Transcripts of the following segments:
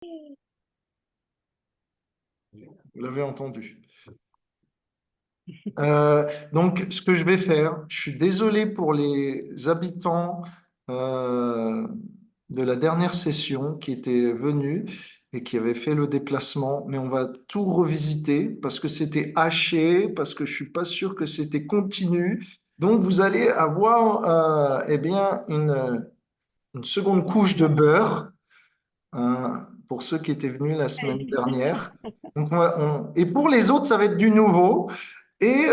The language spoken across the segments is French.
Vous l'avez entendu. Donc, ce que je vais faire, je suis désolé pour les habitants euh, de la dernière session qui étaient venus et qui avaient fait le déplacement, mais on va tout revisiter parce que c'était haché, parce que je suis pas sûr que c'était continu. Donc, vous allez avoir eh bien une seconde couche de beurre pour ceux qui étaient venus la semaine dernière. Donc, et pour les autres, ça va être du nouveau. Et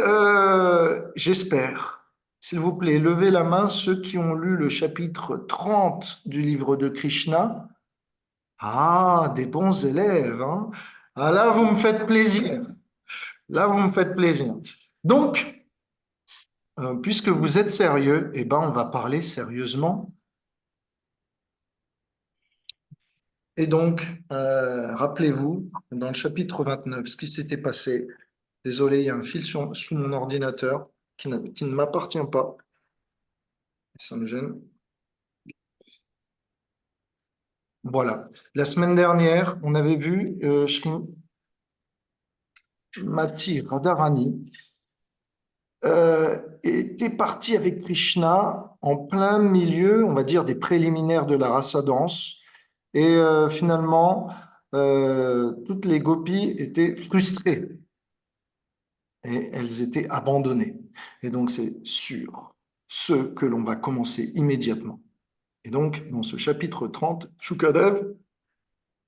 j'espère, s'il vous plaît, levez la main ceux qui ont lu le chapitre 30 du livre de Krishna. Ah, des bons élèves, hein? Ah, là, vous me faites plaisir. Là, vous me faites plaisir. Donc, puisque vous êtes sérieux, eh ben, on va parler sérieusement. Et donc, rappelez-vous, dans le chapitre 29, ce qui s'était passé. Désolé, il y a un fil sous mon ordinateur qui ne m'appartient pas. Ça me gêne. Voilà. La semaine dernière, on avait vu Srimati Radharani était parti avec Krishna en plein milieu, on va dire, des préliminaires de la rasa danse. Et finalement, toutes les gopis étaient frustrées et elles étaient abandonnées. Et donc, c'est sur ce que l'on va commencer immédiatement. Et donc, dans ce chapitre 30, Shukadev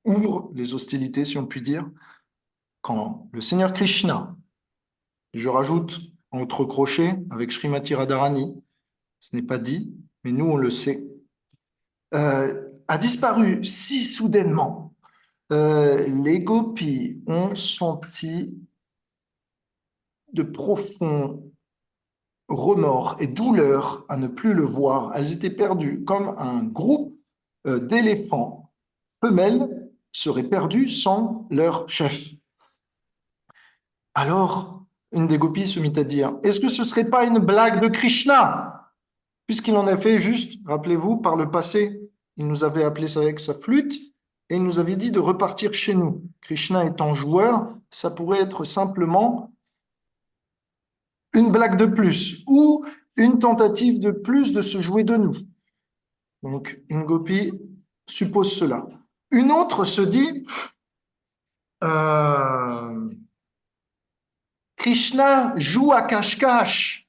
ouvre les hostilités, si on peut dire, quand le Seigneur Krishna, je rajoute entre crochets avec Srimati Radharani, ce n'est pas dit, mais nous on le sait, a disparu si soudainement. Les gopis ont senti de profonds remords et douleurs à ne plus le voir. Elles étaient perdues comme un groupe d'éléphants femelles seraient perdus sans leur chef. Alors, une des gopis se mit à dire, est-ce que ce ne serait pas une blague de Krishna? Puisqu'il en a fait juste, rappelez-vous, par le passé, il nous avait appelé ça avec sa flûte et il nous avait dit de repartir chez nous. Krishna étant joueur, ça pourrait être simplement une blague de plus ou une tentative de plus de se jouer de nous. Donc, une gopi suppose cela. Une autre se dit, euh, Krishna joue à cache-cache.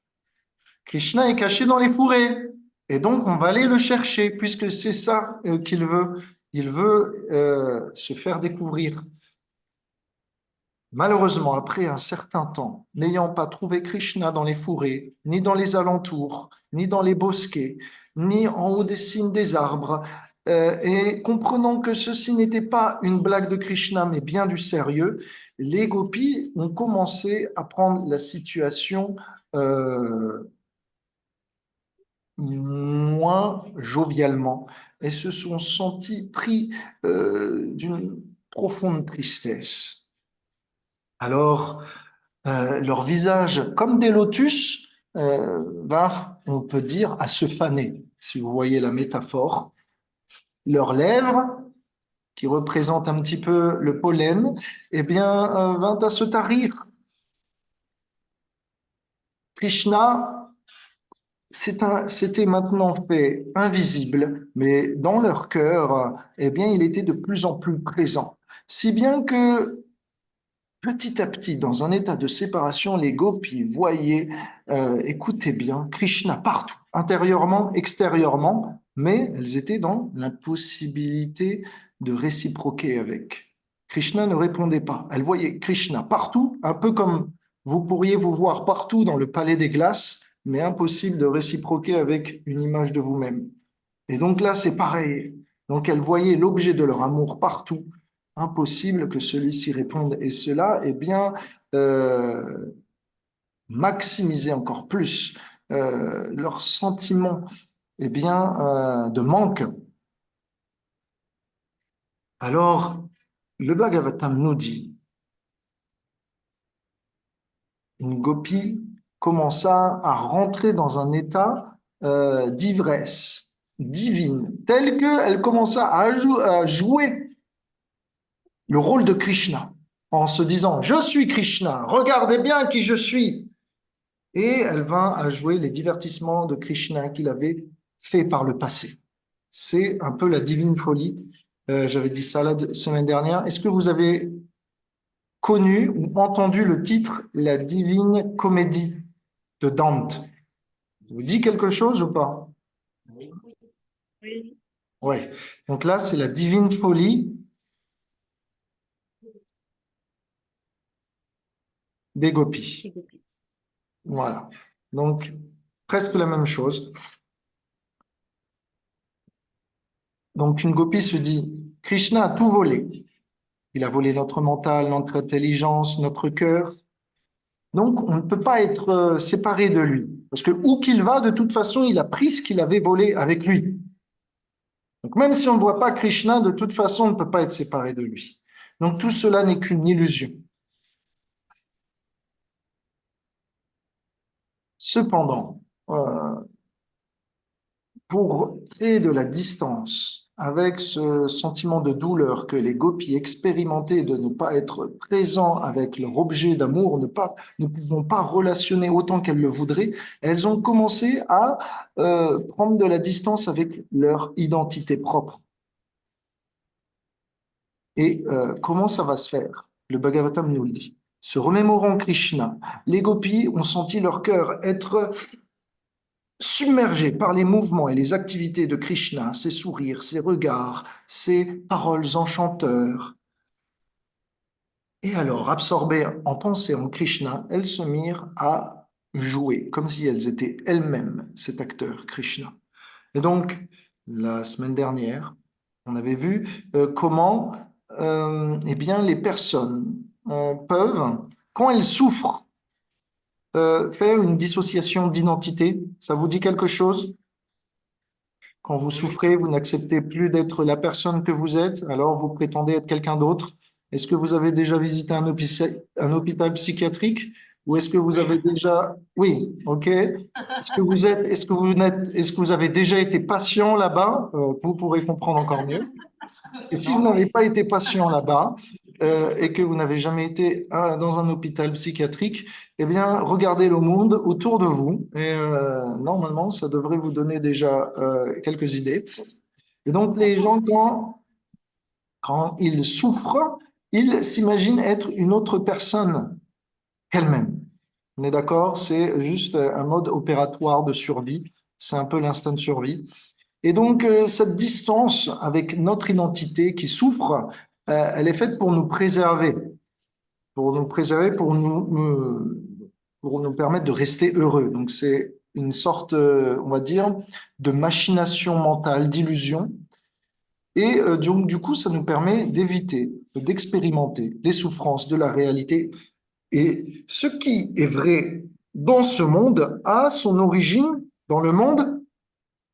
Krishna est caché dans les fourrés. Et donc, on va aller le chercher, puisque c'est ça qu'il veut. Il veut se faire découvrir. Malheureusement, après un certain temps, n'ayant pas trouvé Krishna dans les fourrés, ni dans les alentours, ni dans les bosquets, ni en haut des cimes des arbres, et comprenant que ceci n'était pas une blague de Krishna, mais bien du sérieux, les gopis ont commencé à prendre la situation moins jovialement et se sont sentis pris d'une profonde tristesse. Alors, leur visage, comme des lotus, va, on peut dire, à se faner, si vous voyez la métaphore. Leurs lèvres, qui représentent un petit peu le pollen, eh bien, vint à se tarir. Krishna c'était maintenant fait invisible, mais dans leur cœur, eh bien, il était de plus en plus présent. Si bien que petit à petit, dans un état de séparation, les gopis voyaient, écoutez bien, Krishna partout, intérieurement, extérieurement, mais elles étaient dans l'impossibilité de réciproquer avec. Krishna ne répondait pas. Elles voyaient Krishna partout, un peu comme vous pourriez vous voir partout dans le palais des glaces, mais impossible de réciproquer avec une image de vous-même. Et donc là, c'est pareil. Donc elles voyaient l'objet de leur amour partout, impossible que celui-ci réponde. Et cela, eh bien, euh, maximiser encore plus leur sentiment, eh bien, de manque. Alors, le Bhagavatam nous dit, une gopi commença à rentrer dans un état d'ivresse divine, tel qu'elle commença à jouer le rôle de Krishna en se disant, je suis Krishna, regardez bien qui je suis. Et elle va à jouer les divertissements de Krishna qu'il avait fait par le passé. C'est un peu la divine folie. J'avais dit ça la semaine dernière. Est-ce que vous avez connu ou entendu le titre La Divine Comédie de Dante? Vous dit quelque chose ou pas? Oui. Oui. Donc là, c'est la Divine Folie des gopis. Voilà. Donc, presque la même chose. Donc, une gopie se dit, Krishna a tout volé. Il a volé notre mental, notre intelligence, notre cœur. Donc, on ne peut pas être séparé de lui. Parce que où qu'il va, de toute façon, il a pris ce qu'il avait volé avec lui. Donc, même si on ne voit pas Krishna, de toute façon, on ne peut pas être séparé de lui. Donc, tout cela n'est qu'une illusion. Cependant, pour créer de la distance avec ce sentiment de douleur que les gopis expérimentaient de ne pas être présents avec leur objet d'amour, ne pouvant pas relationner autant qu'elles le voudraient, elles ont commencé à prendre de la distance avec leur identité propre. Et comment ça va se faire? Le Bhagavatam nous le dit. Se remémorant Krishna, les gopis ont senti leur cœur être submergé par les mouvements et les activités de Krishna, ses sourires, ses regards, ses paroles enchanteurs. Et alors, absorbées en pensée en Krishna, elles se mirent à jouer comme si elles étaient elles-mêmes cet acteur Krishna. Et donc, la semaine dernière, on avait vu comment eh bien, les personnes peuvent, quand elles souffrent, faire une dissociation d'identité. Ça vous dit quelque chose? Quand vous souffrez, vous n'acceptez plus d'être la personne que vous êtes, alors vous prétendez être quelqu'un d'autre. Est-ce que vous avez déjà visité un hôpital psychiatrique ou est-ce que vous avez déjà... Oui, ok. Est-ce que vous avez déjà été patient là-bas? Vous pourrez comprendre encore mieux. Et si vous Non. n'avez pas été patient là-bas et que vous n'avez jamais été dans un hôpital psychiatrique, eh bien, regardez le monde autour de vous et normalement, ça devrait vous donner déjà quelques idées. Et donc, les gens, quand ils souffrent, ils s'imaginent être une autre personne qu'elle-même. On est d'accord? C'est juste un mode opératoire de survie. C'est un peu l'instinct de survie. Et donc, cette distance avec notre identité qui souffre, elle est faite pour nous préserver, pour nous permettre de rester heureux. Donc, c'est une sorte, on va dire, de machination mentale, d'illusion. Et donc, du coup, ça nous permet d'éviter, d'expérimenter les souffrances de la réalité. Et ce qui est vrai dans ce monde a son origine dans le monde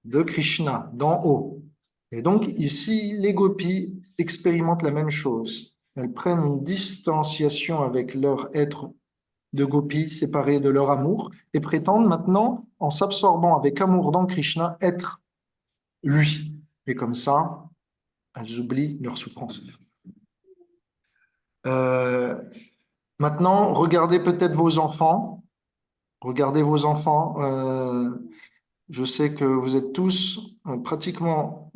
de Krishna, d'en haut. Et donc ici, les gopis expérimentent la même chose. Elles prennent une distanciation avec leur être de gopis séparés de leur amour et prétendent maintenant, en s'absorbant avec amour dans Krishna, être lui. Et comme ça, elles oublient leur souffrance. Euh, Maintenant, regardez peut-être vos enfants. Regardez vos enfants. Je sais que vous êtes tous pratiquement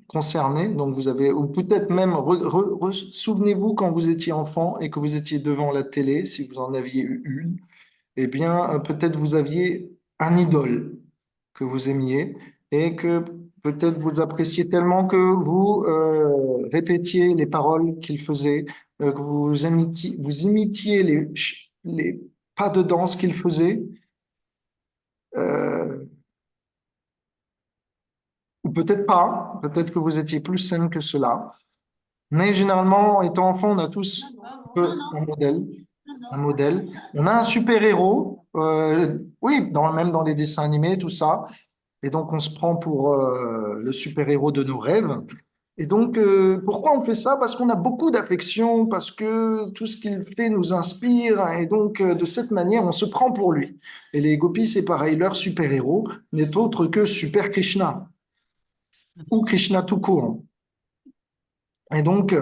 concernés, donc vous avez, ou peut-être même, souvenez-vous quand vous étiez enfant et que vous étiez devant la télé, si vous en aviez eu une, eh bien, peut-être vous aviez un idole que vous aimiez et que peut-être vous appréciez tellement que vous répétiez les paroles qu'il faisait, que vous imitiez les pas de danse qu'il faisait. Euh, Ou peut-être pas, peut-être que vous étiez plus saine que cela. Mais généralement, étant enfant, on a tous un peu un modèle. Un modèle. On a un super-héros, oui, même dans les dessins animés, tout ça. Et donc, on se prend pour le super-héros de nos rêves. Et donc, pourquoi on fait ça? Parce qu'on a beaucoup d'affection, parce que tout ce qu'il fait nous inspire. Et donc, de cette manière, on se prend pour lui. Et les gopis, c'est pareil. Leur super-héros n'est autre que Super Krishna ou Krishna tout court. Et donc,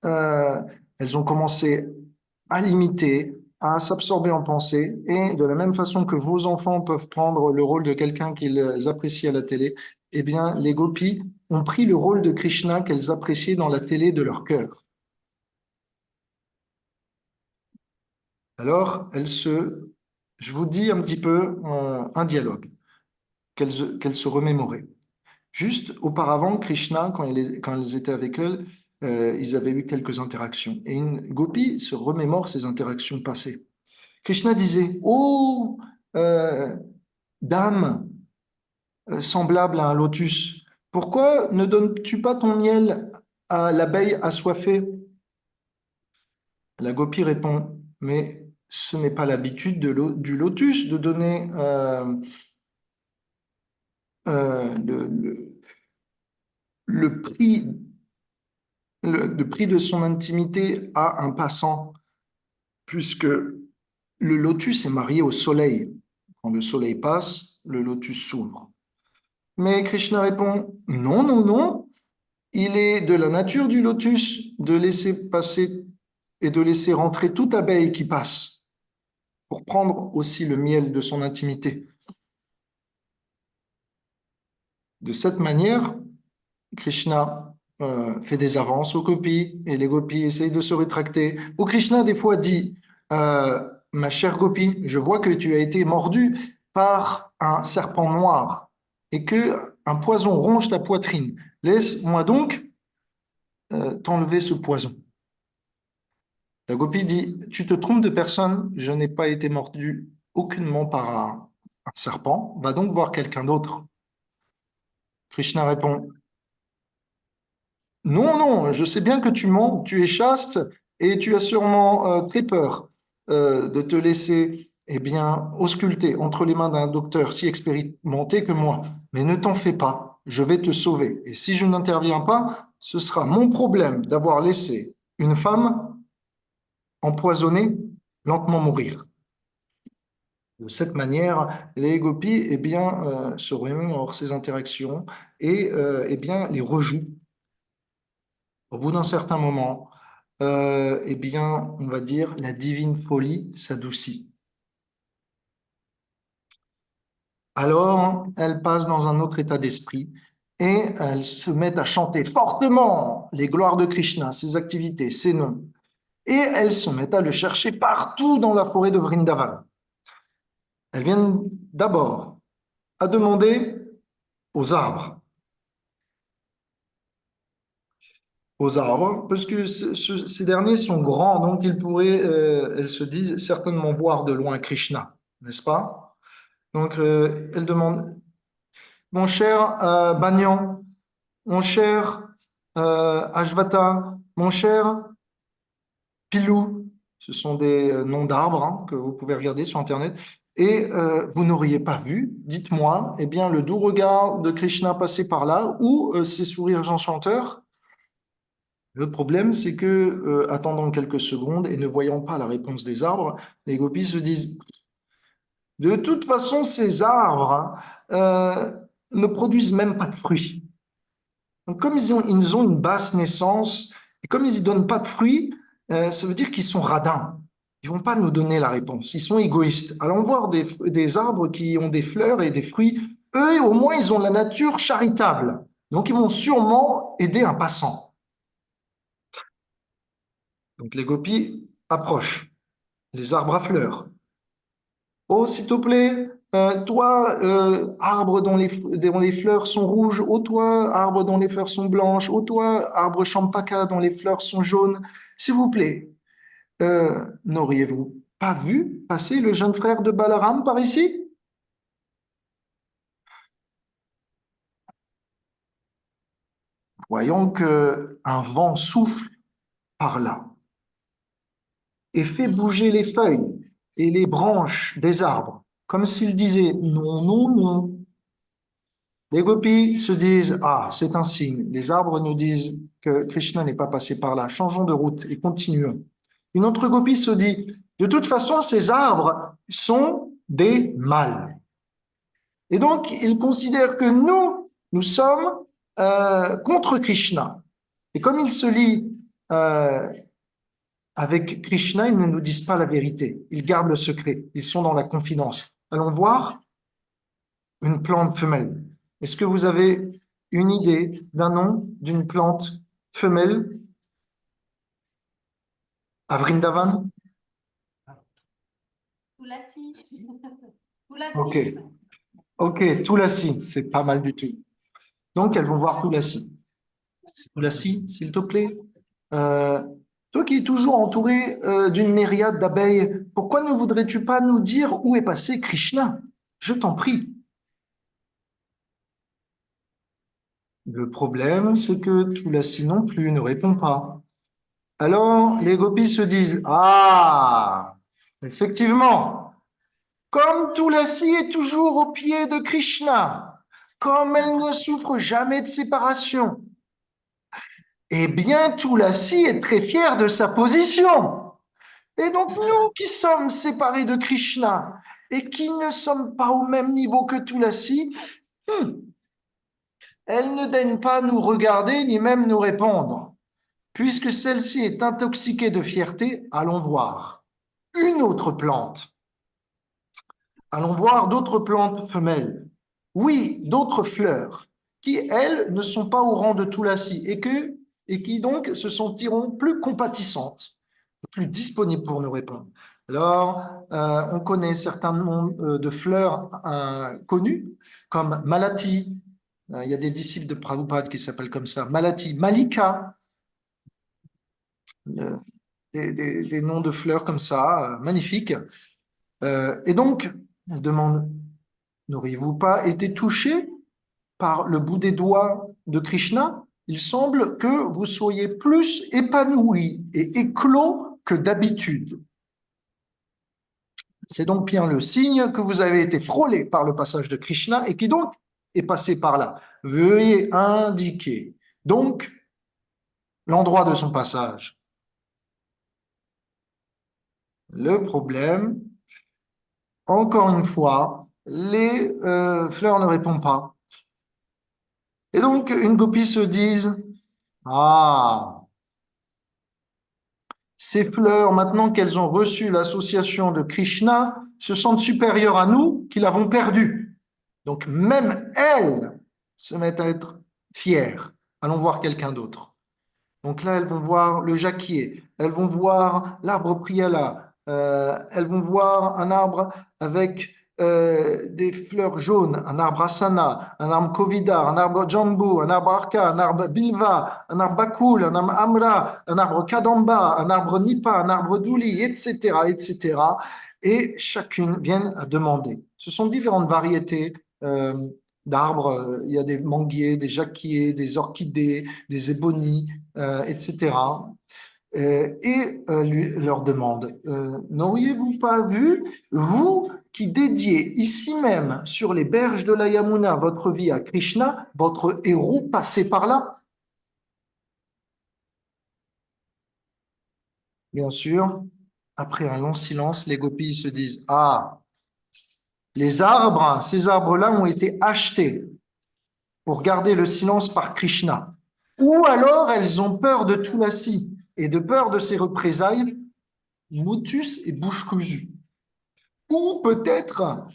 euh, elles ont commencé à l'imiter, à s'absorber en pensée, et de la même façon que vos enfants peuvent prendre le rôle de quelqu'un qu'ils apprécient à la télé, eh bien, les gopis ont pris le rôle de Krishna qu'elles appréciaient dans la télé de leur cœur. Alors, je vous dis un petit peu un dialogue qu'elles se remémoraient. Juste auparavant, Krishna, quand ils étaient avec elles, ils avaient eu quelques interactions. Et une gopi se remémore ces interactions passées. Krishna disait, ô euh, dame semblable à un lotus, pourquoi ne donnes-tu pas ton miel à l'abeille assoiffée? La gopi répond, mais ce n'est pas l'habitude du lotus de donner euh, le, le- le prix, le prix de son intimité à un passant, puisque le lotus est marié au soleil. Quand le soleil passe, le lotus s'ouvre. Mais Krishna répond, non, non, non, il est de la nature du lotus de laisser passer et de laisser rentrer toute abeille qui passe pour prendre aussi le miel de son intimité. De cette manière, Krishna fait des avances aux gopis et les gopis essayent de se rétracter. Ou Krishna, des fois, dit ma chère gopi, je vois que tu as été mordue par un serpent noir et que un poison ronge ta poitrine. Laisse-moi donc t'enlever ce poison. La gopi dit tu te trompes de personne, je n'ai pas été mordue aucunement par un serpent, va donc voir quelqu'un d'autre. Krishna répond non, non, je sais bien que tu mens, tu es chaste et tu as sûrement très peur de te laisser ausculter entre les mains d'un docteur si expérimenté que moi. Mais ne t'en fais pas, je vais te sauver. Et si je n'interviens pas, ce sera mon problème d'avoir laissé une femme empoisonnée lentement mourir. De cette manière, les gopis se remémorent ces interactions et les rejouent. Au bout d'un certain moment, on va dire, la divine folie s'adoucit. Alors, elles passent dans un autre état d'esprit et elles se mettent à chanter fortement les gloires de Krishna, ses activités, ses noms. Et elles se mettent à le chercher partout dans la forêt de Vrindavan. Elles viennent d'abord à demander aux arbres. Aux arbres, parce que ces derniers sont grands, donc ils pourraient, elles se disent, certainement voir de loin Krishna, n'est-ce pas? Donc, elle demande, mon cher Banyan, mon cher Ashvata, mon cher Pilou, ce sont des noms d'arbres hein, que vous pouvez regarder sur Internet, et vous n'auriez pas vu, dites-moi, eh bien, le doux regard de Krishna passé par là, ou ses sourires enchanteurs. Le problème, c'est que, attendant quelques secondes et ne voyant pas la réponse des arbres, les gopis se disent, de toute façon, ces arbres ne produisent même pas de fruits. Donc, comme ils ont une basse naissance, et comme ils ne donnent pas de fruits, ça veut dire qu'ils sont radins. Ils vont pas nous donner la réponse. Ils sont égoïstes. Allons voir des arbres qui ont des fleurs et des fruits. Eux, au moins, ils ont la nature charitable. Donc, ils vont sûrement aider un passant. Donc, les gopis approchent les arbres à fleurs. Oh, s'il te plaît, toi, arbre dont les fleurs sont rouges, oh toi, arbre dont les fleurs sont blanches, oh toi, arbre champaka dont les fleurs sont jaunes, s'il vous plaît, n'auriez-vous pas vu passer le jeune frère de Balaram par ici? Voyons que un vent souffle par là et fait bouger les feuilles et les branches des arbres, comme s'il disait non, non, non. Les gopis se disent, ah, c'est un signe. Les arbres nous disent que Krishna n'est pas passé par là. Changeons de route et continuons. Une autre gopie se dit, de toute façon, ces arbres sont des mâles. Et donc, ils considèrent que nous sommes contre Krishna. Et comme il se lie euh, avec Krishna, ils ne nous disent pas la vérité. Ils gardent le secret. Ils sont dans la confidence. Allons voir une plante femelle. Est-ce que vous avez une idée d'un nom d'une plante femelle à Vrindavan? Tulasi. Ok, Tulasi. ok, Tulasi, c'est pas mal du tout. Donc, elles vont voir Tulasi. Tulasi, s'il te plaît. Euh, Toi qui es toujours entouré d'une myriade d'abeilles, pourquoi ne voudrais-tu pas nous dire où est passé Krishna? Je t'en prie. Le problème, c'est que Tulasi non plus ne répond pas. Alors, les gopis se disent, ah, effectivement, comme Tulasi est toujours au pied de Krishna, comme elle ne souffre jamais de séparation, eh bien, Tulasi est très fière de sa position. Et donc, nous qui sommes séparés de Krishna et qui ne sommes pas au même niveau que Tulasi, elle ne daigne pas nous regarder ni même nous répondre. Puisque celle-ci est intoxiquée de fierté, allons voir une autre plante. Allons voir d'autres plantes femelles. Oui, d'autres fleurs qui, elles, ne sont pas au rang de Tulasi et qui donc se sentiront plus compatissantes, plus disponibles pour nous répondre. Alors, on connaît certains noms de fleurs connues, comme Malati. Il y a des disciples de Prabhupada qui s'appellent comme ça. Malati, Malika, euh, des noms de fleurs comme ça, magnifiques. Et donc, elle demande, n'auriez-vous pas été touché par le bout des doigts de Krishna? Il semble que vous soyez plus épanoui et éclos que d'habitude. C'est donc bien le signe que vous avez été frôlé par le passage de Krishna et qui donc est passé par là. Veuillez indiquer donc l'endroit de son passage. Le problème, encore une fois, les fleurs ne répondent pas. Et donc, une copie se dise, ah, ces fleurs, maintenant qu'elles ont reçu l'association de Krishna, se sentent supérieures à nous qui l'avons perdue. Donc, même elles se mettent à être fières. Allons voir quelqu'un d'autre. Donc là, elles vont voir le jacquier, elles vont voir l'arbre priala, elles vont voir un arbre avec des fleurs jaunes, un arbre asana, un arbre kovida, un arbre jambu, un arbre arka, un arbre bilva, un arbre bakul, un arbre amra, un arbre kadamba, un arbre nipa, un arbre douli, etc., etc. Et chacune vient à demander. Ce sont différentes variétés d'arbres. Il y a des manguiers, des jacquiers, des orchidées, des ébonies, etc. Leur demande, n'auriez-vous pas vu, vous qui dédiez ici même sur les berges de la Yamuna votre vie à Krishna, votre héros passé par là? Bien sûr, après un long silence, les gopis se disent, ah, les arbres, ces arbres-là ont été achetés pour garder le silence par Krishna. Ou alors elles ont peur de Tulasi et de peur de ses représailles, motus et bouche cousue. Ou peut-être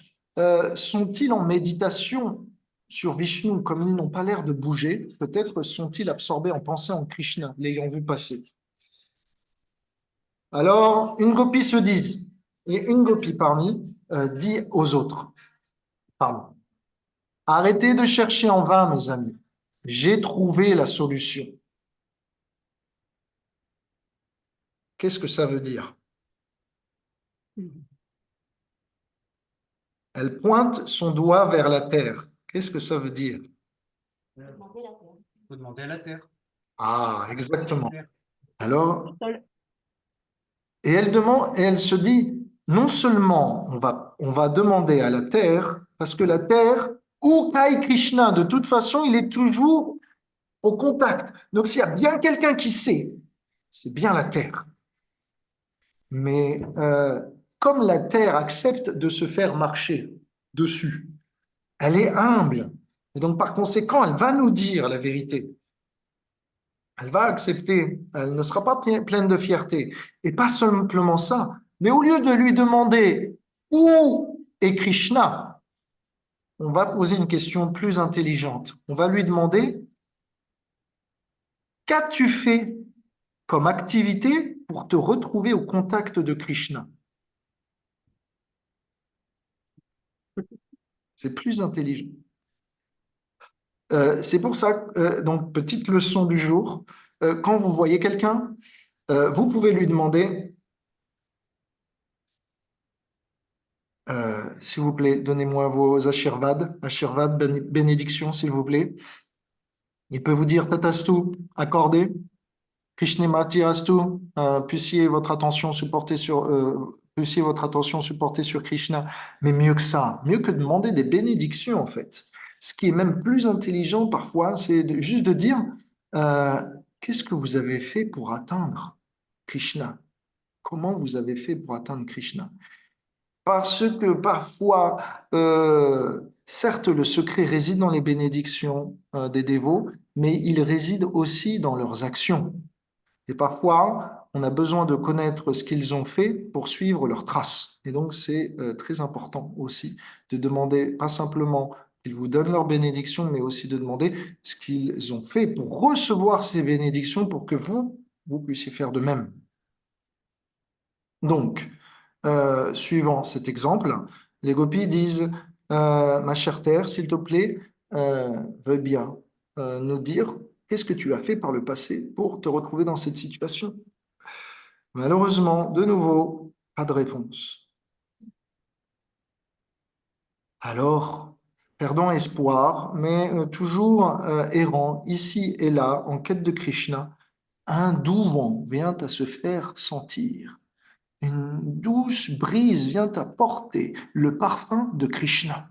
sont-ils en méditation sur Vishnu, comme ils n'ont pas l'air de bouger, peut-être sont-ils absorbés en pensée en Krishna, l'ayant vu passer. Alors, une gopi se dit, et une gopi parmi dit aux autres, pardon, arrêtez de chercher en vain, mes amis, j'ai trouvé la solution. Qu'est-ce que ça veut dire? Elle pointe son doigt vers la terre. Qu'est-ce que ça veut dire? Il Faut demander à la terre. Ah, À exactement. la terre. Alors, et elle demande, et elle se dit, non seulement on va demander à la terre, parce que la terre, ou Kai Krishna, de toute façon, il est toujours au contact. Donc, s'il y a bien quelqu'un qui sait, c'est bien la terre. Mais comme la terre accepte de se faire marcher dessus, elle est humble. Et donc, par conséquent, elle va nous dire la vérité. Elle va accepter, elle ne sera pas pleine de fierté. Et pas simplement ça, mais au lieu de lui demander où est Krishna, on va poser une question plus intelligente. On va lui demander, qu'as-tu fait comme activité pour te retrouver au contact de Krishna? C'est plus intelligent. C'est pour ça, donc petite leçon du jour, quand vous voyez quelqu'un, vous pouvez lui demander, s'il vous plaît, donnez-moi vos ashirvad, bénédictions, s'il vous plaît. Il peut vous dire tatastu, accordé, Krishnamati astu, puissiez votre attention se porter sur Krishna. Mais mieux que ça, mieux que de demander des bénédictions, en fait. Ce qui est même plus intelligent parfois, c'est juste de dire, euh, qu'est-ce que vous avez fait pour atteindre Krishna? Comment vous avez fait pour atteindre Krishna? Parce que parfois, certes, le secret réside dans les bénédictions des dévots, mais il réside aussi dans leurs actions. Et parfois, on a besoin de connaître ce qu'ils ont fait pour suivre leurs traces. Et donc, c'est très important aussi de demander, pas simplement qu'ils vous donnent leurs bénédictions, mais aussi de demander ce qu'ils ont fait pour recevoir ces bénédictions pour que vous puissiez faire de même. Donc, suivant cet exemple, les gopis disent, ma chère terre, s'il te plaît, veuille bien nous dire qu'est-ce que tu as fait par le passé pour te retrouver dans cette situation. Malheureusement, de nouveau, pas de réponse. Alors, perdant espoir, mais toujours errant ici et là, en quête de Krishna, un doux vent vient à se faire sentir. Une douce brise vient apporter le parfum de Krishna.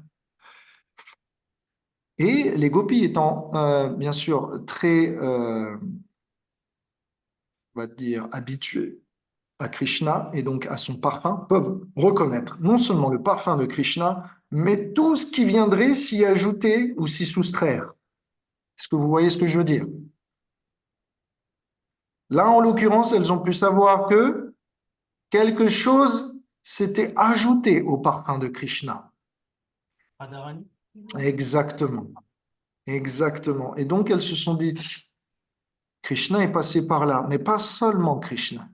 Et les gopis étant bien sûr très, on va dire, habitués à Krishna et donc à son parfum, peuvent reconnaître non seulement le parfum de Krishna, mais tout ce qui viendrait s'y ajouter ou s'y soustraire. Est-ce que vous voyez ce que je veux dire? Là, en l'occurrence, elles ont pu savoir que quelque chose s'était ajouté au parfum de Krishna. Radharani. Exactement. Exactement. Et donc, elles se sont dit, Krishna est passé par là, mais pas seulement Krishna.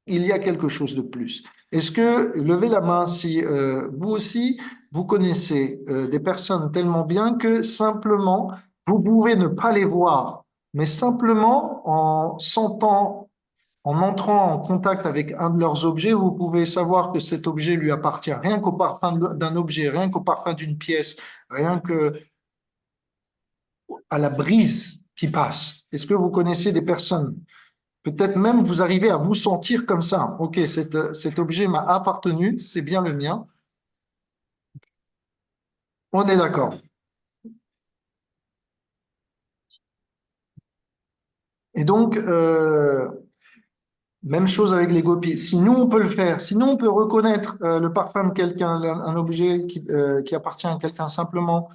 Il y a quelque chose de plus. Est-ce que, levez la main si vous aussi, vous connaissez des personnes tellement bien que simplement, vous pouvez ne pas les voir, mais simplement en sentant, en entrant en contact avec un de leurs objets, vous pouvez savoir que cet objet lui appartient, rien qu'au parfum d'un objet, rien qu'au parfum d'une pièce, rien que à la brise qui passe. Est-ce que vous connaissez des personnes? Peut-être même vous arrivez à vous sentir comme ça. Ok, cet objet m'a appartenu, c'est bien le mien. On est d'accord. Et donc, même chose avec les gopis. Si nous, on peut le faire, si nous, on peut reconnaître le parfum de quelqu'un, un objet qui appartient à quelqu'un simplement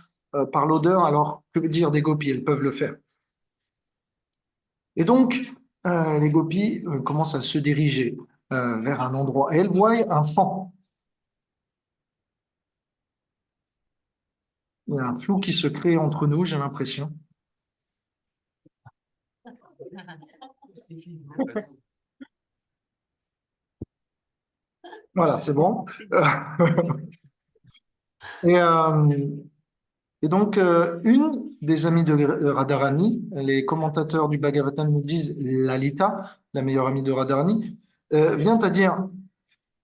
par l'odeur, alors que dire des gopis? Elles peuvent le faire. Et donc, les gopis commencent à se diriger vers un endroit. Et elles voient un fan. Il y a un flou qui se crée entre nous, j'ai l'impression. Voilà, c'est bon. Et, euh, et donc, une des amies de Radharani, les commentateurs du Bhagavatam nous disent Lalita, la meilleure amie de Radharani, vient à dire,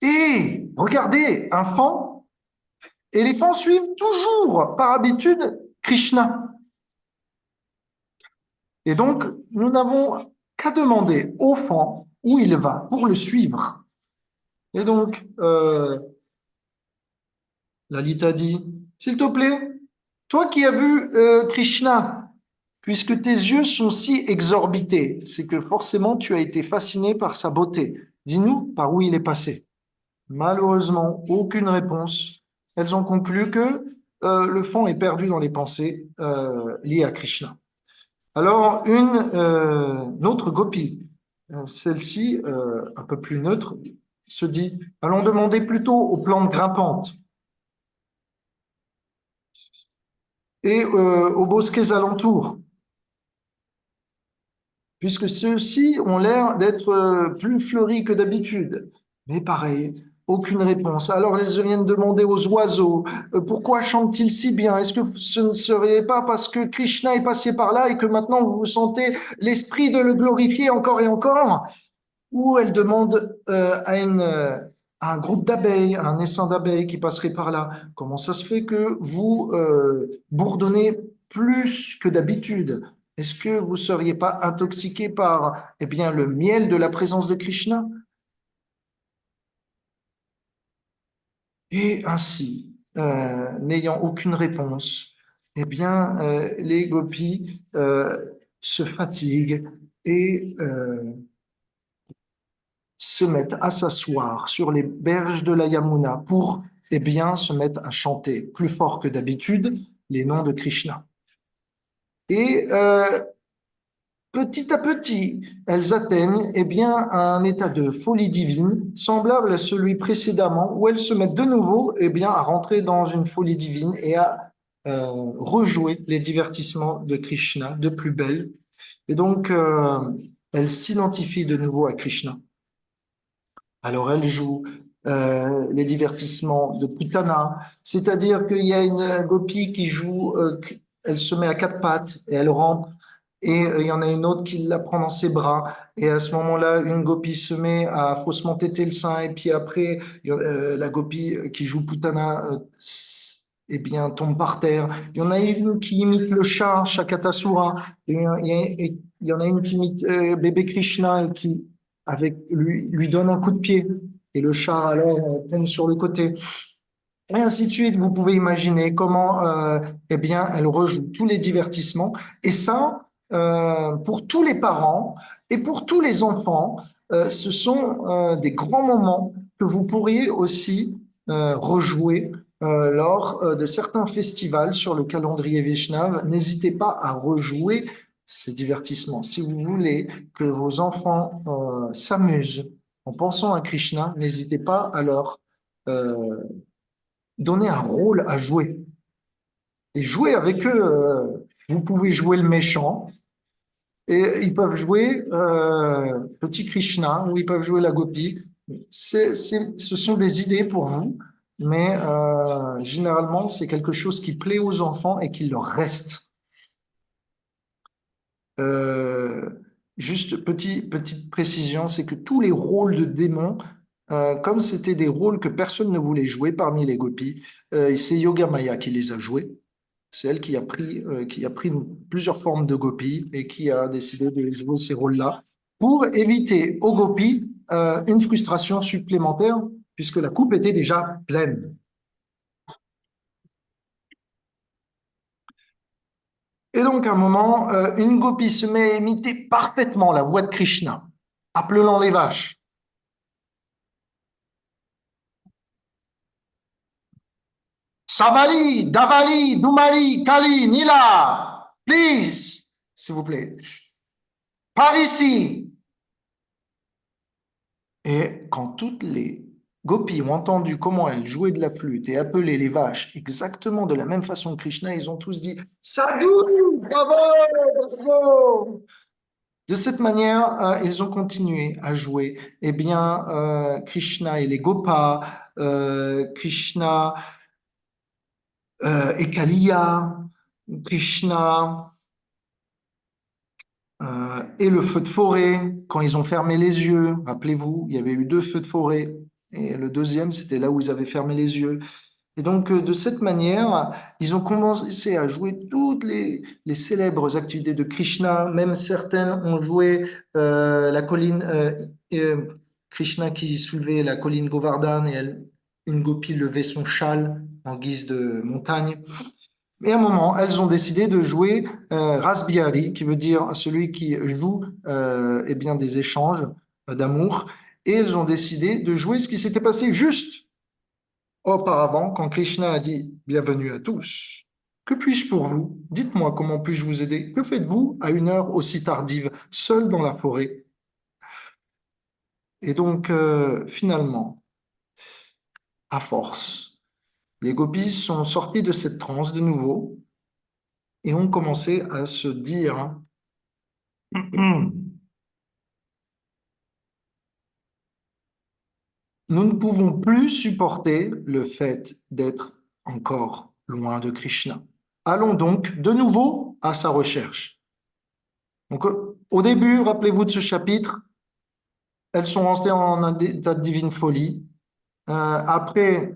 hé, regardez, un fan, et les fans suivent toujours, par habitude, Krishna. Et donc, nous n'avons qu'à demander au fan où il va pour le suivre. Et donc, Lalita dit, s'il te plaît, toi qui as vu Krishna, puisque tes yeux sont si exorbités, c'est que forcément tu as été fasciné par sa beauté. Dis-nous par où il est passé. Malheureusement, aucune réponse. Elles ont conclu que le fond est perdu dans les pensées liées à Krishna. Alors, une autre gopi, celle-ci, un peu plus neutre, se dit, allons demander plutôt aux plantes grimpantes et aux bosquets alentours, puisque ceux-ci ont l'air d'être plus fleuris que d'habitude. Mais pareil, aucune réponse. Alors elles viennent demander aux oiseaux, pourquoi chantent-ils si bien? Est-ce que ce ne serait pas parce que Krishna est passé par là et que maintenant vous vous sentez l'esprit de le glorifier encore et encore? Ou elles demandent à un groupe d'abeilles, à un essaim d'abeilles qui passerait par là, comment ça se fait que vous bourdonnez plus que d'habitude? Est-ce que vous ne seriez pas intoxiqué par eh bien, le miel de la présence de Krishna? Et ainsi, n'ayant aucune réponse, eh bien, les gopis se fatiguent et se mettent à s'asseoir sur les berges de la Yamuna pour, eh bien, se mettre à chanter plus fort que d'habitude les noms de Krishna. Et petit à petit, elles atteignent eh bien, un état de folie divine semblable à celui précédemment, où elles se mettent de nouveau eh bien, à rentrer dans une folie divine et à rejouer les divertissements de Krishna de plus belle. Et donc, elles s'identifient de nouveau à Krishna. Alors elle joue les divertissements de Putana, c'est-à-dire qu'il y a une gopi qui joue, elle se met à quatre pattes et elle rampe, et il y en a une autre qui la prend dans ses bras, et à ce moment-là, une gopi se met à faussement téter le sein, et puis après, la gopi qui joue Putana, eh bien, tombe par terre. Il y en a une qui imite le chat, Shakatasura, et il y en a une qui imite bébé Krishna, et qui avec lui donne un coup de pied et le chat alors tombe sur le côté. Et ainsi de suite, vous pouvez imaginer comment eh bien, elle rejoue tous les divertissements. Et ça, pour tous les parents et pour tous les enfants, ce sont des grands moments que vous pourriez aussi rejouer lors de certains festivals sur le calendrier Vaishnav. N'hésitez pas à rejouer ces divertissements. Si vous voulez que vos enfants s'amusent en pensant à Krishna, n'hésitez pas à leur euh, donner un rôle à jouer. Et jouer avec eux, vous pouvez jouer le méchant, et ils peuvent jouer petit Krishna, ou ils peuvent jouer la gopi. Ce sont des idées pour vous, mais généralement, c'est quelque chose qui plaît aux enfants et qui leur reste. Euh, Juste petite précision, c'est que tous les rôles de démons, comme c'était des rôles que personne ne voulait jouer parmi les gopis, c'est Yogamaya qui les a joués. C'est elle qui a pris plusieurs formes de gopis et qui a décidé de jouer ces rôles-là pour éviter aux gopis une frustration supplémentaire puisque la coupe était déjà pleine. Et donc, à un moment, une gopi se met à imiter parfaitement la voix de Krishna, appelant les vaches. Savali, Davali, Dumari, Kali, Nila, please, s'il vous plaît, par ici. Et quand toutes les gopis ont entendu comment elle jouait de la flûte et appelait les vaches exactement de la même façon que Krishna, ils ont tous dit Sadhu, bravo, bravo. De cette manière, ils ont continué à jouer. Eh bien, Krishna et les Gopas, Krishna et Kaliya, Krishna et le feu de forêt, quand ils ont fermé les yeux, rappelez-vous, il y avait eu deux feux de forêt, et le deuxième, c'était là où ils avaient fermé les yeux. Et donc, de cette manière, ils ont commencé à jouer toutes les célèbres activités de Krishna, même certaines ont joué la colline, Krishna qui soulevait la colline Govardhan, et une gopie levait son châle en guise de montagne. Et à un moment, elles ont décidé de jouer Rasbiari, qui veut dire celui qui joue eh bien, des échanges d'amour. Et elles ont décidé de jouer ce qui s'était passé juste auparavant, quand Krishna a dit Bienvenue à tous. Que puis-je pour vous? Dites-moi comment puis-je vous aider? Que faites-vous à une heure aussi tardive, seul dans la forêt? Et donc, finalement, à force, les gopis sont sortis de cette transe de nouveau et ont commencé à se dire, nous ne pouvons plus supporter le fait d'être encore loin de Krishna. Allons donc de nouveau à sa recherche. Donc, au début, rappelez-vous de ce chapitre, elles sont restées en un état de divine folie. Après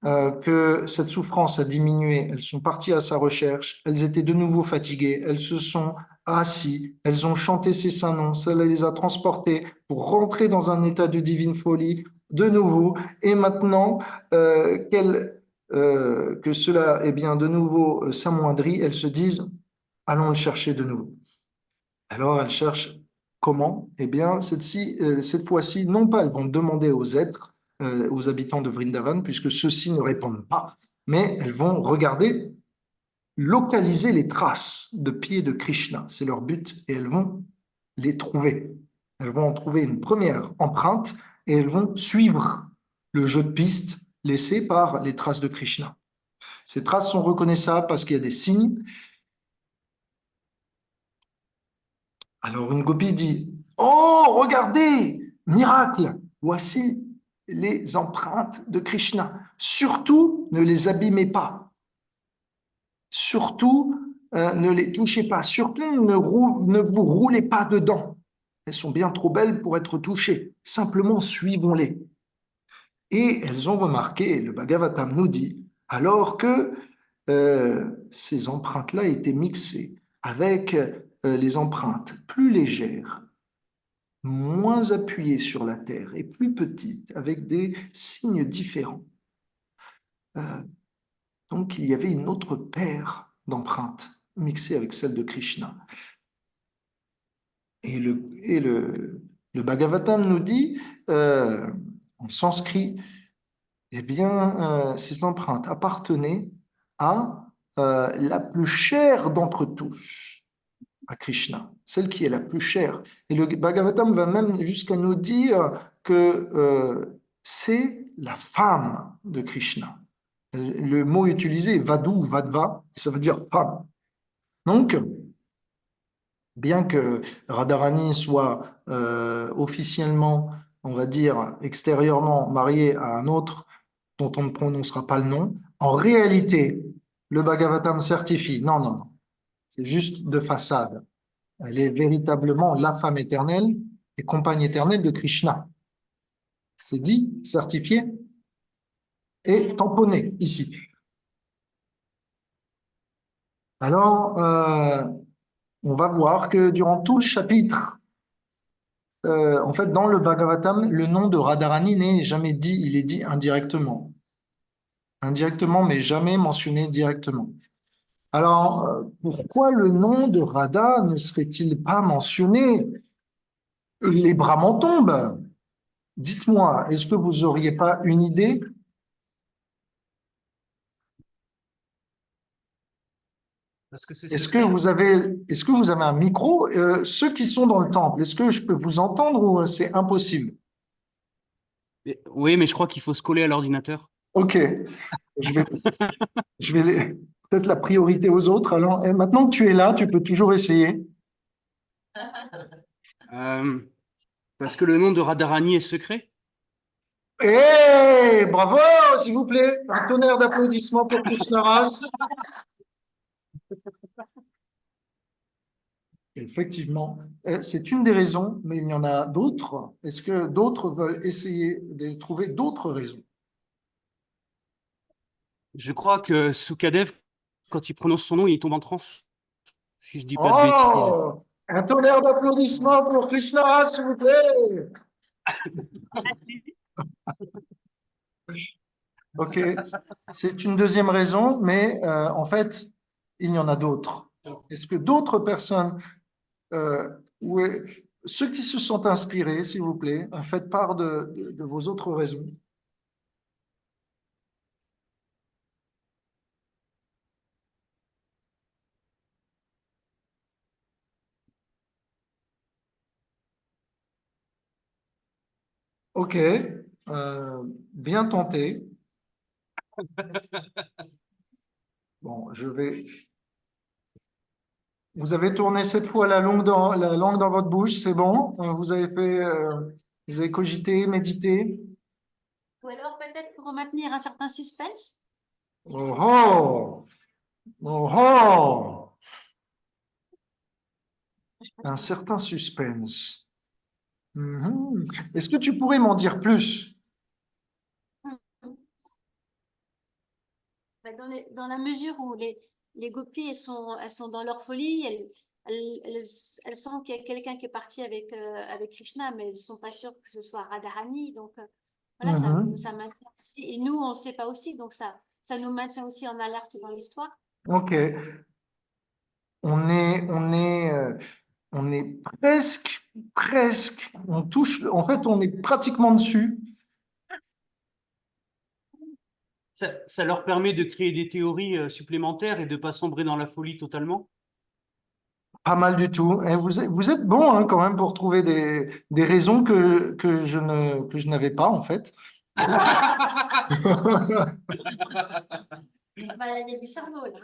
que cette souffrance a diminué, elles sont parties à sa recherche, elles étaient de nouveau fatiguées, elles se sont assises, elles ont chanté ses saints noms, cela les a transportées pour rentrer dans un état de divine folie de nouveau, et maintenant que cela est bien de nouveau s'amoindrit, elles se disent, allons le chercher de nouveau. Alors elles cherchent comment? Eh bien, cette fois-ci, non pas elles vont demander aux êtres, aux habitants de Vrindavan, puisque ceux-ci ne répondent pas, mais elles vont regarder, localiser les traces de pieds de Krishna. C'est leur but, et elles vont les trouver. Elles vont en trouver une première empreinte, et elles vont suivre le jeu de piste laissé par les traces de Krishna. Ces traces sont reconnaissables parce qu'il y a des signes. Alors une gopi dit, oh, regardez, miracle, voici les empreintes de Krishna. Surtout, ne les abîmez pas. Surtout, ne les touchez pas. Surtout, ne vous roulez pas dedans. Elles sont bien trop belles pour être touchées. Simplement, suivons-les. Et elles ont remarqué, le Bhagavatam nous dit, alors que ces empreintes-là étaient mixées avec les empreintes plus légères, moins appuyées sur la terre et plus petites, avec des signes différents. Euh, donc il y avait une autre paire d'empreintes mixées avec celle de Krishna. Et le Bhagavatam nous dit, en sanskrit, eh bien, ces empreintes appartenaient à la plus chère d'entre tous, à Krishna, celle qui est la plus chère. Et le Bhagavatam va même jusqu'à nous dire que c'est la femme de Krishna. Le mot utilisé est Vadu, Vadva, et ça veut dire femme. Donc, bien que Radharani soit officiellement, on va dire, extérieurement mariée à un autre dont on ne prononcera pas le nom, en réalité, le Bhagavatam certifie, non, non, non, c'est juste de façade. Elle est véritablement la femme éternelle et compagne éternelle de Krishna. C'est dit, certifié et tamponné ici. Alors, on va voir que durant tout le chapitre, en fait, dans le Bhagavatam, le nom de Radharani n'est jamais dit, il est dit indirectement. Indirectement, mais jamais mentionné directement. Alors, pourquoi le nom de Radha ne serait-il pas mentionné? Les bras m'en tombent. Dites-moi, est-ce que vous n'auriez pas une idée? Parce que c'est Est-ce que secret. vous avez, est-ce que vous avez un micro? Ceux qui sont dans le temple, est-ce que je peux vous entendre ou c'est impossible? Oui, mais je crois qu'il faut se coller à l'ordinateur. Ok, je vais, peut-être la priorité aux autres. Alors, maintenant que tu es là, tu peux toujours essayer. Euh, Parce que le nom de Radharani est secret. Bravo, s'il vous plaît. Un tonnerre d'applaudissements pour Krishnaras. Effectivement, c'est une des raisons, mais il y en a d'autres. Est-ce que d'autres veulent essayer de trouver d'autres raisons? Je crois que Sukadev, quand il prononce son nom, il tombe en transe, si je dis pas de bêtises. Oh, un tonnerre d'applaudissements pour Krishna, s'il vous plaît. Ok, c'est une deuxième raison, mais en fait, il y en a d'autres. Est-ce que d'autres personnes, euh, ou ceux qui se sont inspirés, s'il vous plaît, faites part de vos autres raisons? Ok, bien tenté. Bon, Vous avez tourné cette fois la langue dans votre bouche, c'est bon? Vous avez cogité, médité. Ou alors peut-être pour maintenir un certain suspense. Oh oh, oh oh, un certain suspense. Mhm. Est-ce que tu pourrais m'en dire plus? Bah, dans la mesure où les gopis, elles sont dans leur folie, elles sentent qu'il y a quelqu'un qui est parti avec Krishna, mais elles ne sont pas sûres que ce soit Radharani. Donc voilà, Mhm. ça maintient aussi. Et nous, on ne sait pas aussi, donc ça nous maintient aussi en alerte dans l'histoire. Ok, on est presque, on touche, en fait, on est pratiquement dessus. Ça leur permet de créer des théories supplémentaires et de ne pas sombrer dans la folie totalement. Pas mal du tout. Et vous êtes bon hein, quand même pour trouver des raisons que je n'avais pas en fait. Maladie du cerveau, là.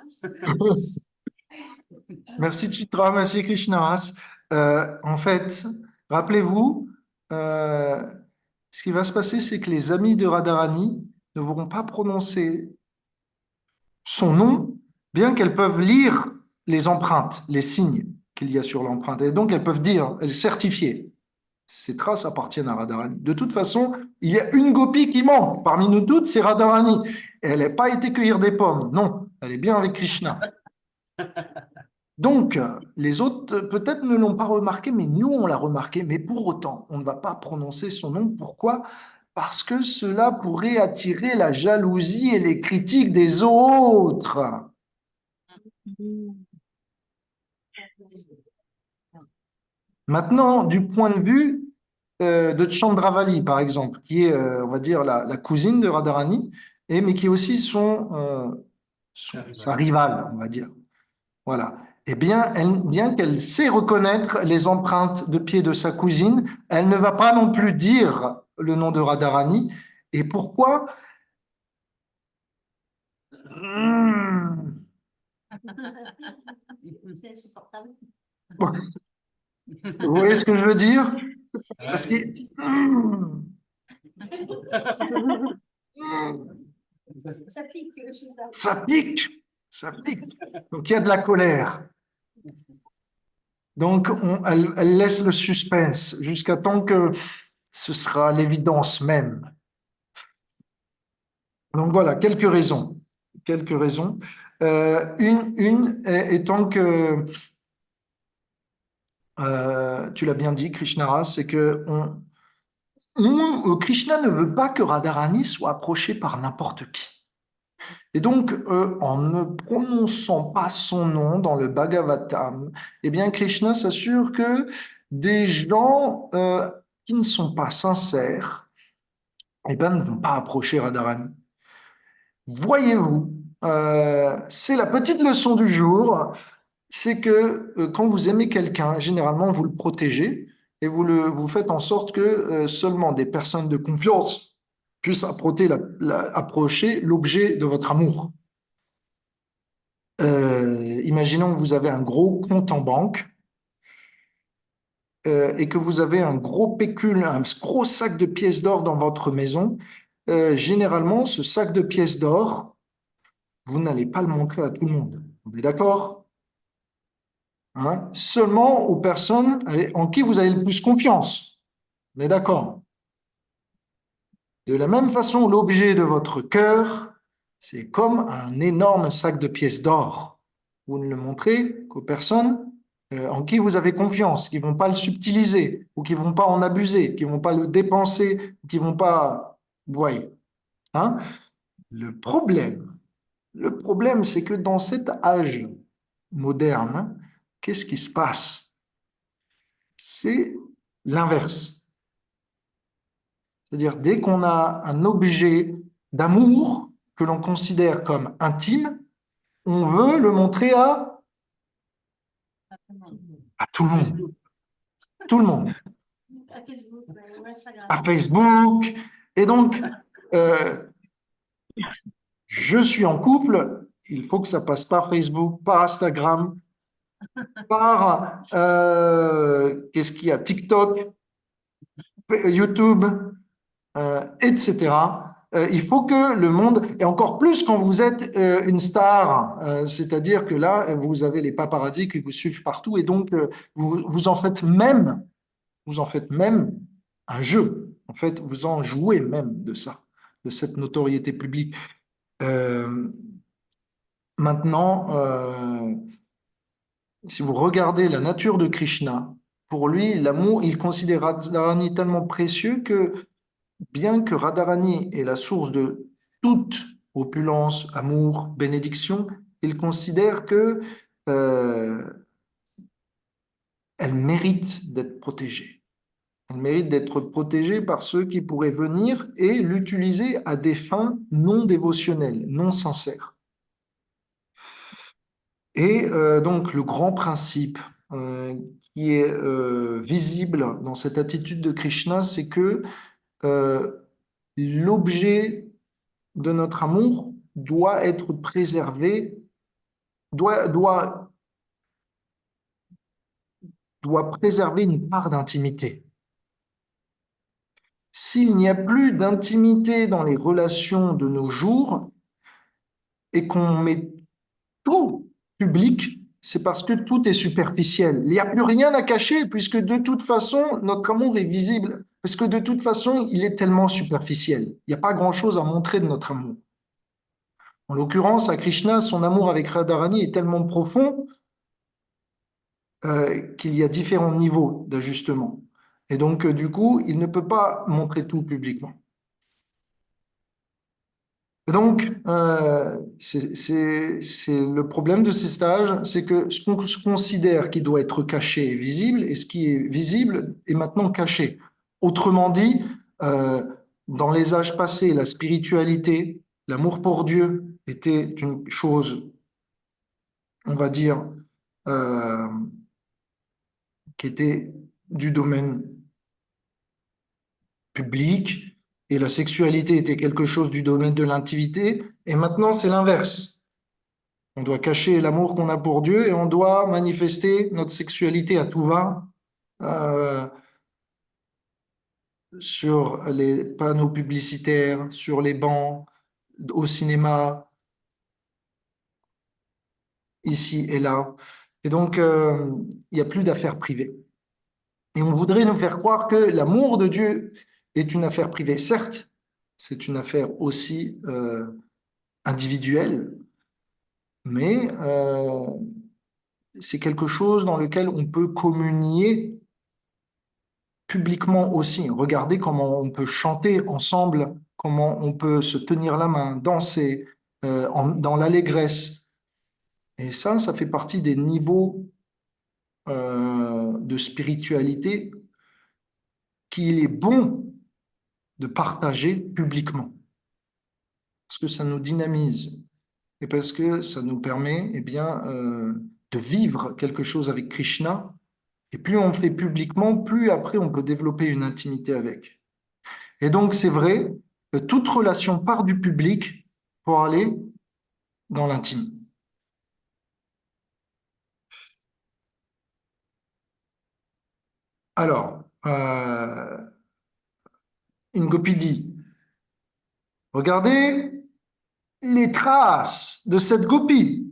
Merci Chitra, merci Krishnaras. En fait, rappelez-vous, euh, ce qui va se passer, c'est que les amis de Radharani ne vont pas prononcer son nom, bien qu'elles peuvent lire les empreintes, les signes qu'il y a sur l'empreinte. Et donc, elles peuvent dire, elles certifier. Ces traces appartiennent à Radharani. De toute façon, il y a une gopi qui manque. Parmi nous toutes, c'est Radharani. Et elle n'a pas été cueillir des pommes. Non, elle est bien avec Krishna. Donc, les autres peut-être ne l'ont pas remarqué, mais nous, on l'a remarqué. Mais pour autant, on ne va pas prononcer son nom. Pourquoi? Parce que cela pourrait attirer la jalousie et les critiques des autres. Maintenant, du point de vue de Chandravali, par exemple, qui est, on va dire, la cousine de Radharani, mais qui est aussi sa rivale, on va dire. Voilà. Eh bien, bien qu'elle sait reconnaître les empreintes de pied de sa cousine, elle ne va pas non plus dire le nom de Radharani. Et pourquoi? Hmm. C'est insupportable. Vous voyez ce que je veux dire? Parce que Ouais. Ça pique aussi, ça. ça pique, ça pique. Donc il y a de la colère. Donc elle laisse le suspense jusqu'à temps que ce sera l'évidence même. Donc voilà, quelques raisons. Quelques raisons. Étant que, tu l'as bien dit, Krishna, c'est que Krishna ne veut pas que Radharani soit approché par n'importe qui. Et donc, en ne prononçant pas son nom dans le Bhagavatam, eh bien, Krishna s'assure que des gens qui ne sont pas sincères, eh ben, ne vont pas approcher Radharani. Voyez-vous, c'est la petite leçon du jour, c'est que quand vous aimez quelqu'un, généralement, vous le protégez et vous faites en sorte que seulement des personnes de confiance puissent approcher l'objet de votre amour. Imaginons que vous avez un gros compte en banque et que vous avez un gros pécule, un gros sac de pièces d'or dans votre maison. Généralement, ce sac de pièces d'or, vous n'allez pas le montrer à tout le monde. On est d'accord? Hein? Seulement aux personnes en qui vous avez le plus confiance. On est d'accord? De la même façon, l'objet de votre cœur, c'est comme un énorme sac de pièces d'or. Vous ne le montrez qu'aux personnes en qui vous avez confiance, qui ne vont pas le subtiliser, ou qui ne vont pas en abuser, qui ne vont pas le dépenser, ou qui ne vont pas... Vous voyez, hein? Le problème, le problème, c'est que dans cet âge moderne, qu'est-ce qui se passe? C'est l'inverse. C'est-à-dire, dès qu'on a un objet d'amour que l'on considère comme intime, on veut le montrer à tout le monde. Tout le monde. À Facebook, ouais. par Facebook. Et donc, euh, je suis en couple, il faut que ça passe par Facebook, par Instagram, par, qu'est-ce qu'il y a, TikTok, YouTube, etc. Il faut que le monde, et encore plus quand vous êtes une star, c'est-à-dire que là, vous avez les paparazzis qui vous suivent partout, et donc vous vous en faites même un jeu. En fait, vous en jouez même de ça, de cette notoriété publique. Euh, Maintenant, si vous regardez la nature de Krishna, pour lui, l'amour, il considère Radharani tellement précieux que bien que Radharani est la source de toute opulence, amour, bénédiction, il considère que euh, elle mérite d'être protégée. Elle mérite d'être protégée par ceux qui pourraient venir et l'utiliser à des fins non dévotionnelles, non sincères. Et donc le grand principe qui est visible dans cette attitude de Krishna, c'est que euh, l'objet de notre amour doit être préservé, doit, doit préserver une part d'intimité. S'il n'y a plus d'intimité dans les relations de nos jours et qu'on met tout public, c'est parce que tout est superficiel. Il n'y a plus rien à cacher puisque de toute façon, notre amour est visible. Parce que de toute façon, il est tellement superficiel. Il n'y a pas grand-chose à montrer de notre amour. En l'occurrence, à Krishna, son amour avec Radharani est tellement profond qu'il y a différents niveaux d'ajustement. Et donc, du coup, il ne peut pas montrer tout publiquement. Donc, c'est le problème de ces stages, c'est que ce qu'on se considère qui doit être caché est visible, et ce qui est visible est maintenant caché. Autrement dit, euh, dans les âges passés, la spiritualité, l'amour pour Dieu était une chose, on va dire, euh, qui était du domaine public, et la sexualité était quelque chose du domaine de l'intimité, et maintenant c'est l'inverse. On doit cacher l'amour qu'on a pour Dieu et on doit manifester notre sexualité à tout va euh, sur les panneaux publicitaires, sur les bancs, au cinéma, ici et là. Et donc, il n'y a plus d'affaires privées. Et on voudrait nous faire croire que l'amour de Dieu est une affaire privée. Certes, c'est une affaire aussi individuelle, mais c'est quelque chose dans lequel on peut communier publiquement aussi. Regardez comment on peut chanter ensemble, comment on peut se tenir la main, danser dans l'allégresse. Et ça fait partie des niveaux de spiritualité qu'il est bon de partager publiquement. Parce que ça nous dynamise et parce que ça nous permet eh bien, de vivre quelque chose avec Krishna. Et plus on le fait publiquement, plus après on peut développer une intimité avec. Et donc, c'est vrai, toute relation part du public pour aller dans l'intime. Alors, une copie dit, regardez les traces de cette gopi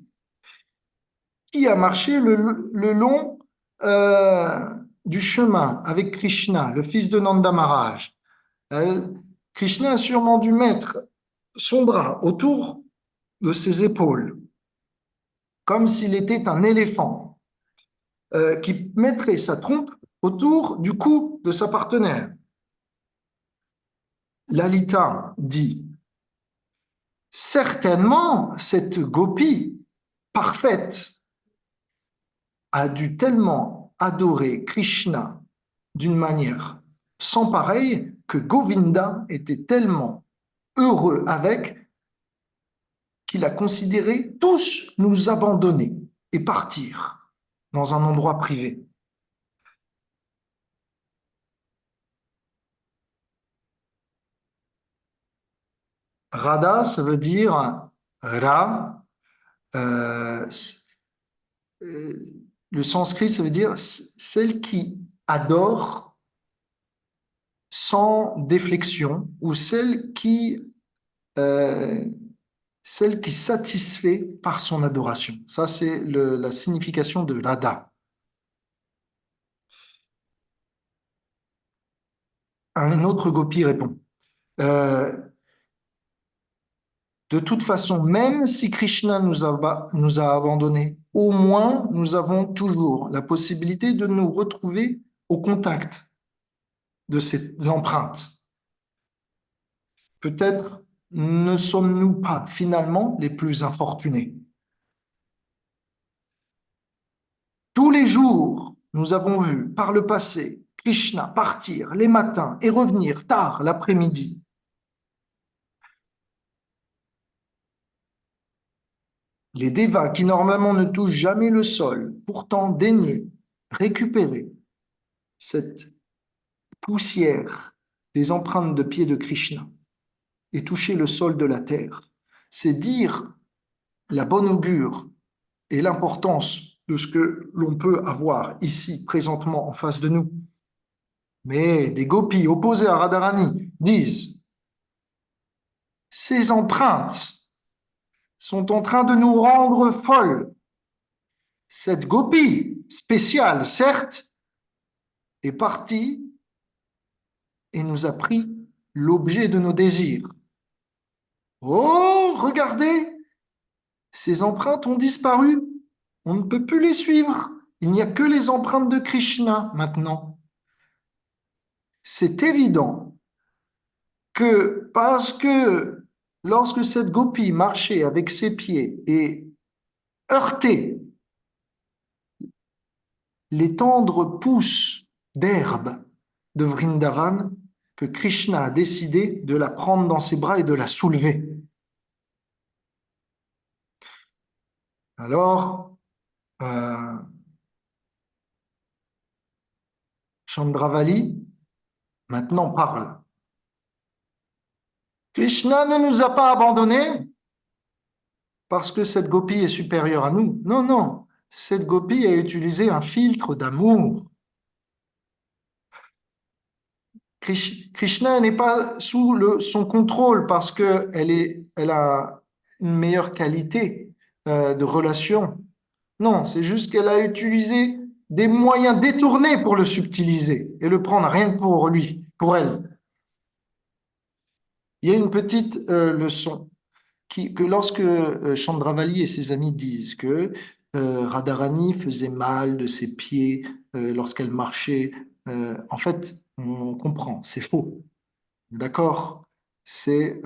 qui a marché le long du chemin avec Krishna, le fils de Nanda Maharaj. Krishna a sûrement dû mettre son bras autour de ses épaules, comme s'il était un éléphant qui mettrait sa trompe autour du cou de sa partenaire. Lalita dit, certainement cette gopi parfaite a dû tellement adorer Krishna d'une manière sans pareille que Govinda était tellement heureux avec qu'il a considéré tous nous abandonner et partir dans un endroit privé. Radha, ça veut dire Ra. euh, euh, le sanskrit, ça veut dire celle qui adore sans déflexion ou euh, celle qui satisfait par son adoration. Ça, c'est la signification de Radha. Un autre gopi répond. Euh, de toute façon, même si Krishna nous a abandonnés, au moins nous avons toujours la possibilité de nous retrouver au contact de ces empreintes. Peut-être ne sommes-nous pas finalement les plus infortunés. Tous les jours, nous avons vu par le passé Krishna partir les matins et revenir tard l'après-midi. Les devas qui normalement ne touchent jamais le sol, pourtant daignaient récupérer cette poussière des empreintes de pieds de Krishna et toucher le sol de la terre. C'est dire la bonne augure et l'importance de ce que l'on peut avoir ici, présentement, en face de nous. Mais des gopis opposés à Radharani disent ces empreintes sont en train de nous rendre folles. Cette gopi spéciale, certes, est partie et nous a pris l'objet de nos désirs. Oh, regardez, ces empreintes ont disparu. On ne peut plus les suivre. Il n'y a que les empreintes de Krishna maintenant. C'est évident que parce que lorsque cette gopi marchait avec ses pieds et heurtait les tendres pousses d'herbe de Vrindavan, que Krishna a décidé de la prendre dans ses bras et de la soulever. Alors, Chandravali maintenant parle. Krishna ne nous a pas abandonnés parce que cette gopi est supérieure à nous. Non, non, cette gopi a utilisé un filtre d'amour. Krishna n'est pas sous son contrôle parce qu'elle a une meilleure qualité de relation. Non, c'est juste qu'elle a utilisé des moyens détournés pour le subtiliser et le prendre rien que pour lui, pour elle. Il y a une petite leçon que lorsque Chandravali et ses amis disent que Radharani faisait mal de ses pieds lorsqu'elle marchait, en fait, on comprend, c'est faux. D'accord? C'est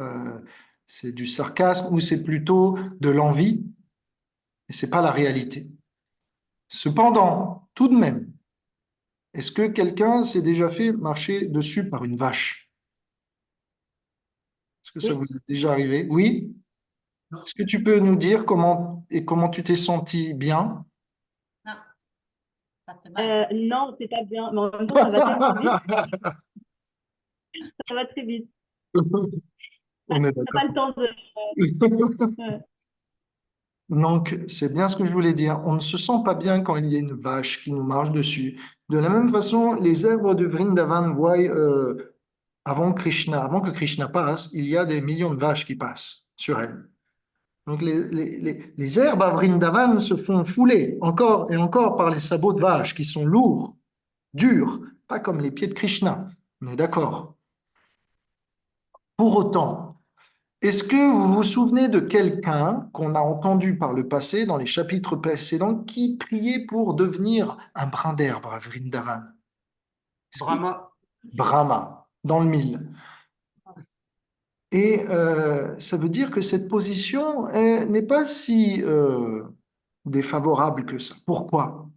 du sarcasme ou c'est plutôt de l'envie et c'est pas la réalité. Cependant, tout de même, est-ce que quelqu'un s'est déjà fait marcher dessus par une vache? Est-ce que ça Oui. vous est déjà arrivé? Oui? Est-ce que tu peux nous dire comment tu t'es senti bien? Non, ça fait mal. Non, c'est pas bien, mais en même temps, ça va tellement vite, ça va très vite. On est T'as d'accord. pas le temps de. Ouais. Donc, c'est bien ce que je voulais dire. On ne se sent pas bien quand il y a une vache qui nous marche dessus. De la même façon, les œuvres de Vrindavan voient, avant que Krishna passe, il y a des millions de vaches qui passent sur elles. Donc, les herbes à Vrindavan se font fouler encore et encore par les sabots de vaches qui sont lourds, durs, pas comme les pieds de Krishna. On est d'accord. Pour autant, est-ce que vous vous souvenez de quelqu'un qu'on a entendu par le passé, dans les chapitres précédents, qui priait pour devenir un brin d'herbe à Vrindavan? Brahma. Brahma, dans le mille. Et ça veut dire que cette position n'est pas si défavorable que ça. Pourquoi?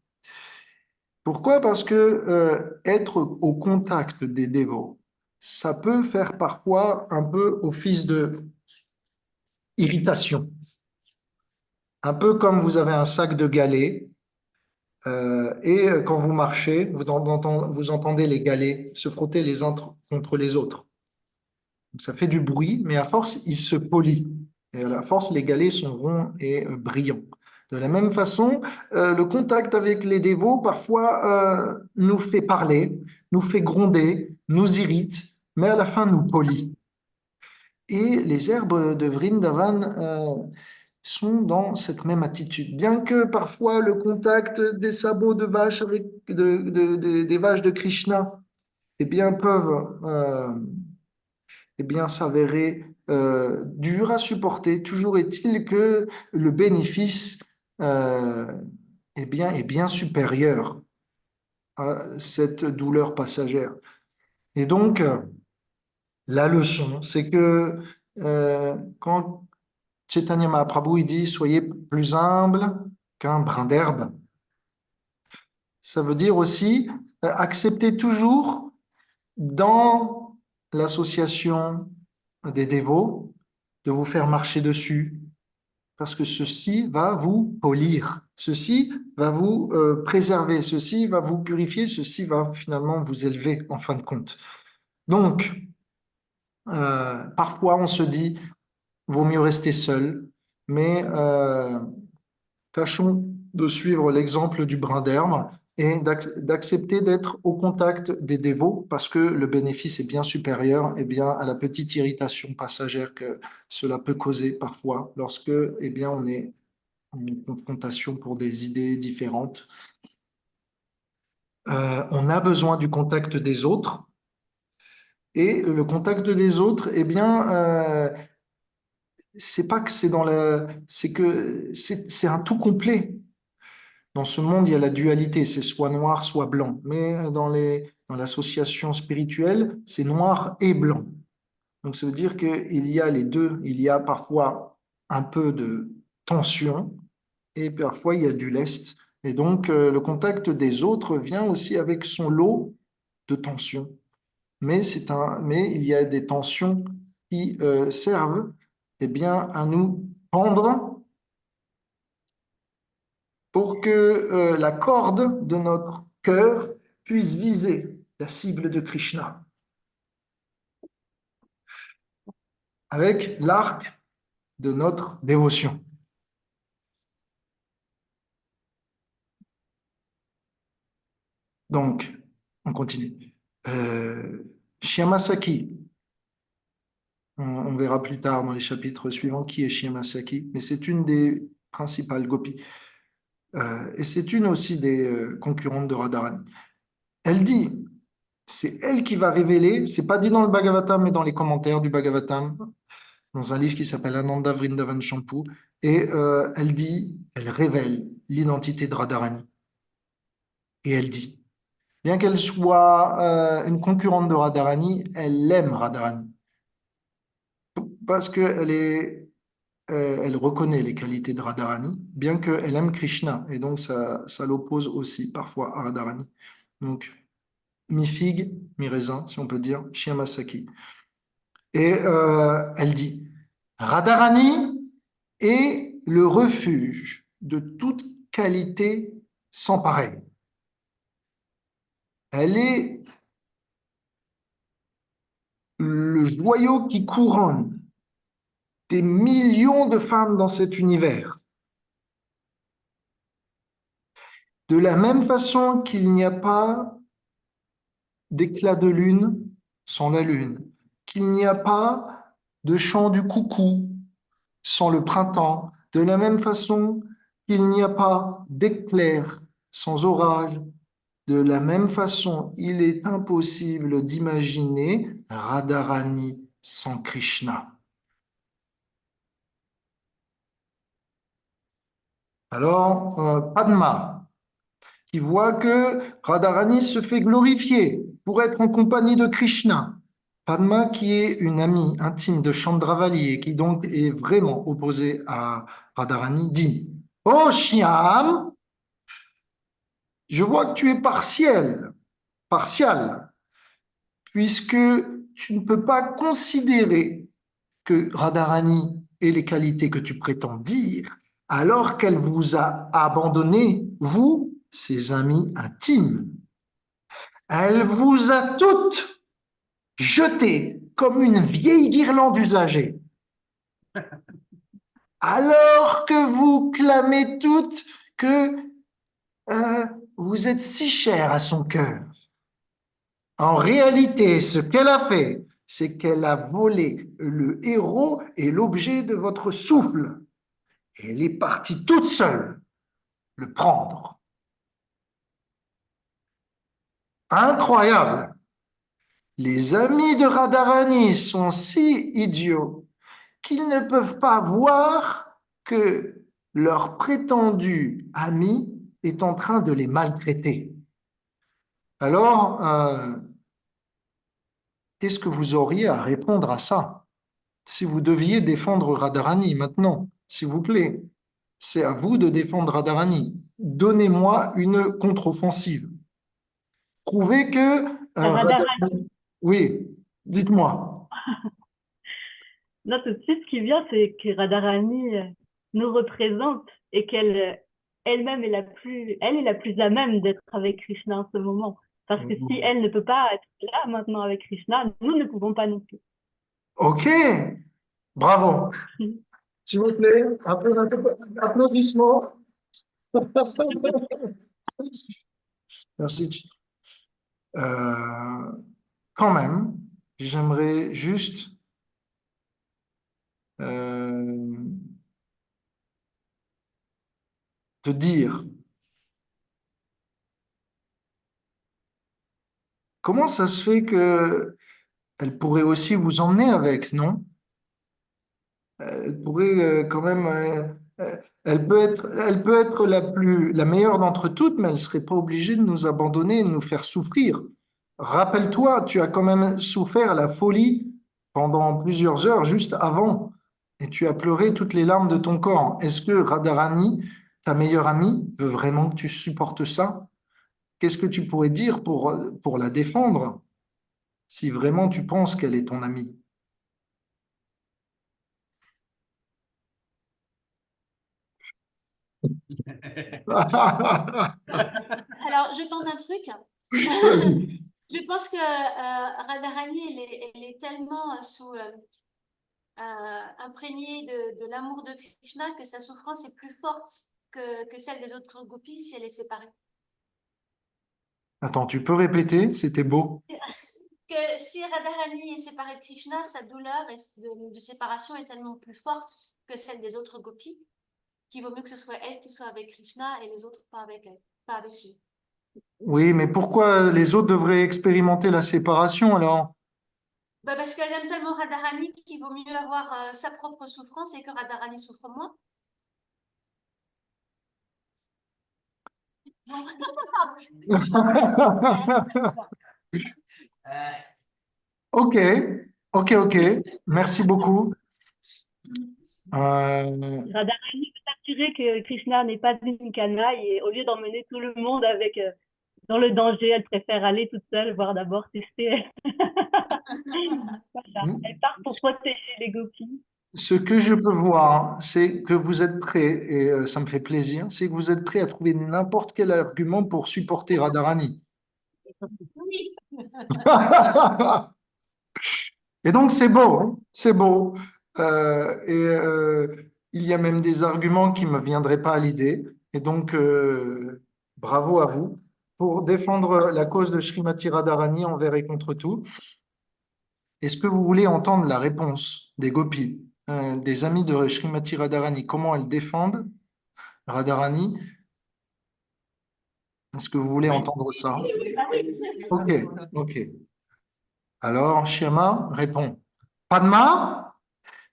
Pourquoi? Parce que être au contact des dévots, ça peut faire parfois un peu office de irritation. Un peu comme vous avez un sac de galets et quand vous marchez, vous entendez les galets se frotter les uns contre les autres. Ça fait du bruit, mais à force, il se polit. Et à la force, les galets sont ronds et brillants. De la même façon, le contact avec les dévots parfois nous fait parler, nous fait gronder, nous irrite, mais à la fin nous polit. Et les herbes de Vrindavan sont dans cette même attitude. Bien que parfois le contact des sabots de vache avec des vaches de Krishna eh bien, peuvent eh bien, s'avérer durs à supporter. Toujours est-il que le bénéfice euh, est bien supérieur à cette douleur passagère. Et donc, la leçon, c'est que quand Chaitanya Mahaprabhu il dit soyez plus humble qu'un brin d'herbe, ça veut dire aussi accepter toujours dans l'association des dévots de vous faire marcher dessus, parce que ceci va vous polir, ceci va vous préserver, ceci va vous purifier, ceci va finalement vous élever en fin de compte. Donc, parfois on se dit, vaut mieux rester seul, mais tâchons de suivre l'exemple du brin d'herbe et d'accepter d'être au contact des dévots parce que le bénéfice est bien supérieur à la petite irritation passagère que cela peut causer parfois lorsque on est en confrontation pour des idées différentes. On a besoin du contact des autres et le contact des autres, c'est pas que c'est dans c'est que c'est un tout complet. Dans ce monde, il y a la dualité, c'est soit noir, soit blanc. Mais dans l'association spirituelle, c'est noir et blanc. Donc ça veut dire qu'il y a les deux. Il y a parfois un peu de tension et parfois il y a du lest. Et donc le contact des autres vient aussi avec son lot de tension. Mais il y a des tensions qui servent à nous pendre pour que la corde de notre cœur puisse viser la cible de Krishna avec l'arc de notre dévotion. Donc, on continue. Shyamasaki, on verra plus tard dans les chapitres suivants qui est Shyamasaki, mais c'est une des principales gopis. Et c'est une aussi des concurrentes de Radharani. Elle dit, c'est elle qui va révéler, c'est pas dit dans le Bhagavatam, mais dans les commentaires du Bhagavatam, dans un livre qui s'appelle Ananda Vrindavan Shampoo, et elle révèle l'identité de Radharani. Et elle dit, bien qu'elle soit une concurrente de Radharani, elle aime Radharani, parce elle reconnaît les qualités de Radharani, bien qu'elle aime Krishna, et donc ça l'oppose aussi parfois à Radharani. Donc, mi-figue, mi-raisin, si on peut dire, Shyamasaki. Et elle dit, Radharani est le refuge de toute qualité sans pareil. Elle est le joyau qui couronne des millions de femmes dans cet univers. De la même façon qu'il n'y a pas d'éclat de lune sans la lune, qu'il n'y a pas de chant du coucou sans le printemps, de la même façon qu'il n'y a pas d'éclair sans orage, de la même façon, il est impossible d'imaginer Radharani sans Krishna. Alors, Padma, qui voit que Radharani se fait glorifier pour être en compagnie de Krishna. Padma, qui est une amie intime de Chandravali et qui donc est vraiment opposée à Radharani, dit « Oh Shyam, je vois que tu es partial, puisque tu ne peux pas considérer que Radharani ait les qualités que tu prétends dire, alors qu'elle vous a abandonné, vous, ses amis intimes. Elle vous a toutes jetées comme une vieille guirlande usagée. Alors que vous clamez toutes que vous êtes si chère à son cœur. En réalité, ce qu'elle a fait, c'est qu'elle a volé le héros et l'objet de votre souffle. Et elle est partie toute seule le prendre. Incroyable! Les amis de Radharani sont si idiots qu'ils ne peuvent pas voir que leur prétendu ami est en train de les maltraiter. Alors, qu'est-ce que vous auriez à répondre à ça? Si vous deviez défendre Radharani maintenant, s'il vous plaît, c'est à vous de défendre Radharani. Donnez-moi une contre-offensive. Prouvez que Radharani. Oui, dites-moi. Non, tout de suite, ce qui vient, c'est que Radharani nous représente et qu'elle elle-même est elle est la plus à même d'être avec Krishna en ce moment. Parce que si elle ne peut pas être là maintenant avec Krishna, nous ne pouvons pas non plus. Ok, bravo. S'il vous plaît, un peu d'applaudissements. Merci. Euh, Quand même, j'aimerais juste te dire comment ça se fait que elle pourrait aussi vous emmener avec, non? Elle pourrait quand même, elle peut être la meilleure d'entre toutes, mais elle serait pas obligée de nous abandonner et de nous faire souffrir. Rappelle-toi, tu as quand même souffert la folie pendant plusieurs heures juste avant, et tu as pleuré toutes les larmes de ton corps. Est-ce que Radharani, ta meilleure amie, veut vraiment que tu supportes ça? Qu'est-ce que tu pourrais dire pour la défendre si vraiment tu penses qu'elle est ton amie? Alors, je tente un truc. Vas-y. Je pense que Radharani, elle est tellement imprégnée de l'amour de Krishna que sa souffrance est plus forte que celle des autres gopis si elle est séparée. Attends, tu peux répéter? C'était beau. Que si Radharani est séparée de Krishna, sa douleur de séparation est tellement plus forte que celle des autres gopis, qu'il vaut mieux que ce soit elle qui soit avec Krishna et les autres pas avec elle, pas avec lui. Oui, mais pourquoi les autres devraient expérimenter la séparation alors? Bah parce qu'elle aime tellement Radharani qu'il vaut mieux avoir sa propre souffrance et que Radharani souffre moins. Ok, ok, ok. Merci beaucoup. Radharani veut s'assurer que Krishna n'est pas une canaille et au lieu d'emmener tout le monde avec dans le danger, elle préfère aller toute seule, voir d'abord tester. Voilà. vous- Elle part pour protéger les gopis. Ce que je peux voir, c'est que vous êtes prêt, et ça me fait plaisir, c'est que vous êtes prêt à trouver n'importe quel argument pour supporter Radharani. Oui. Et donc c'est beau, hein, c'est beau. Il y a même des arguments qui ne me viendraient pas à l'idée. Et donc bravo à vous pour défendre la cause de Srimati Radharani envers et contre tout. Est-ce que vous voulez entendre la réponse des gopis, des amis de Srimati Radharani, comment elles défendent Radharani? Est-ce que vous voulez entendre ça? Ok, ok. Alors, Shyama répond. Padma,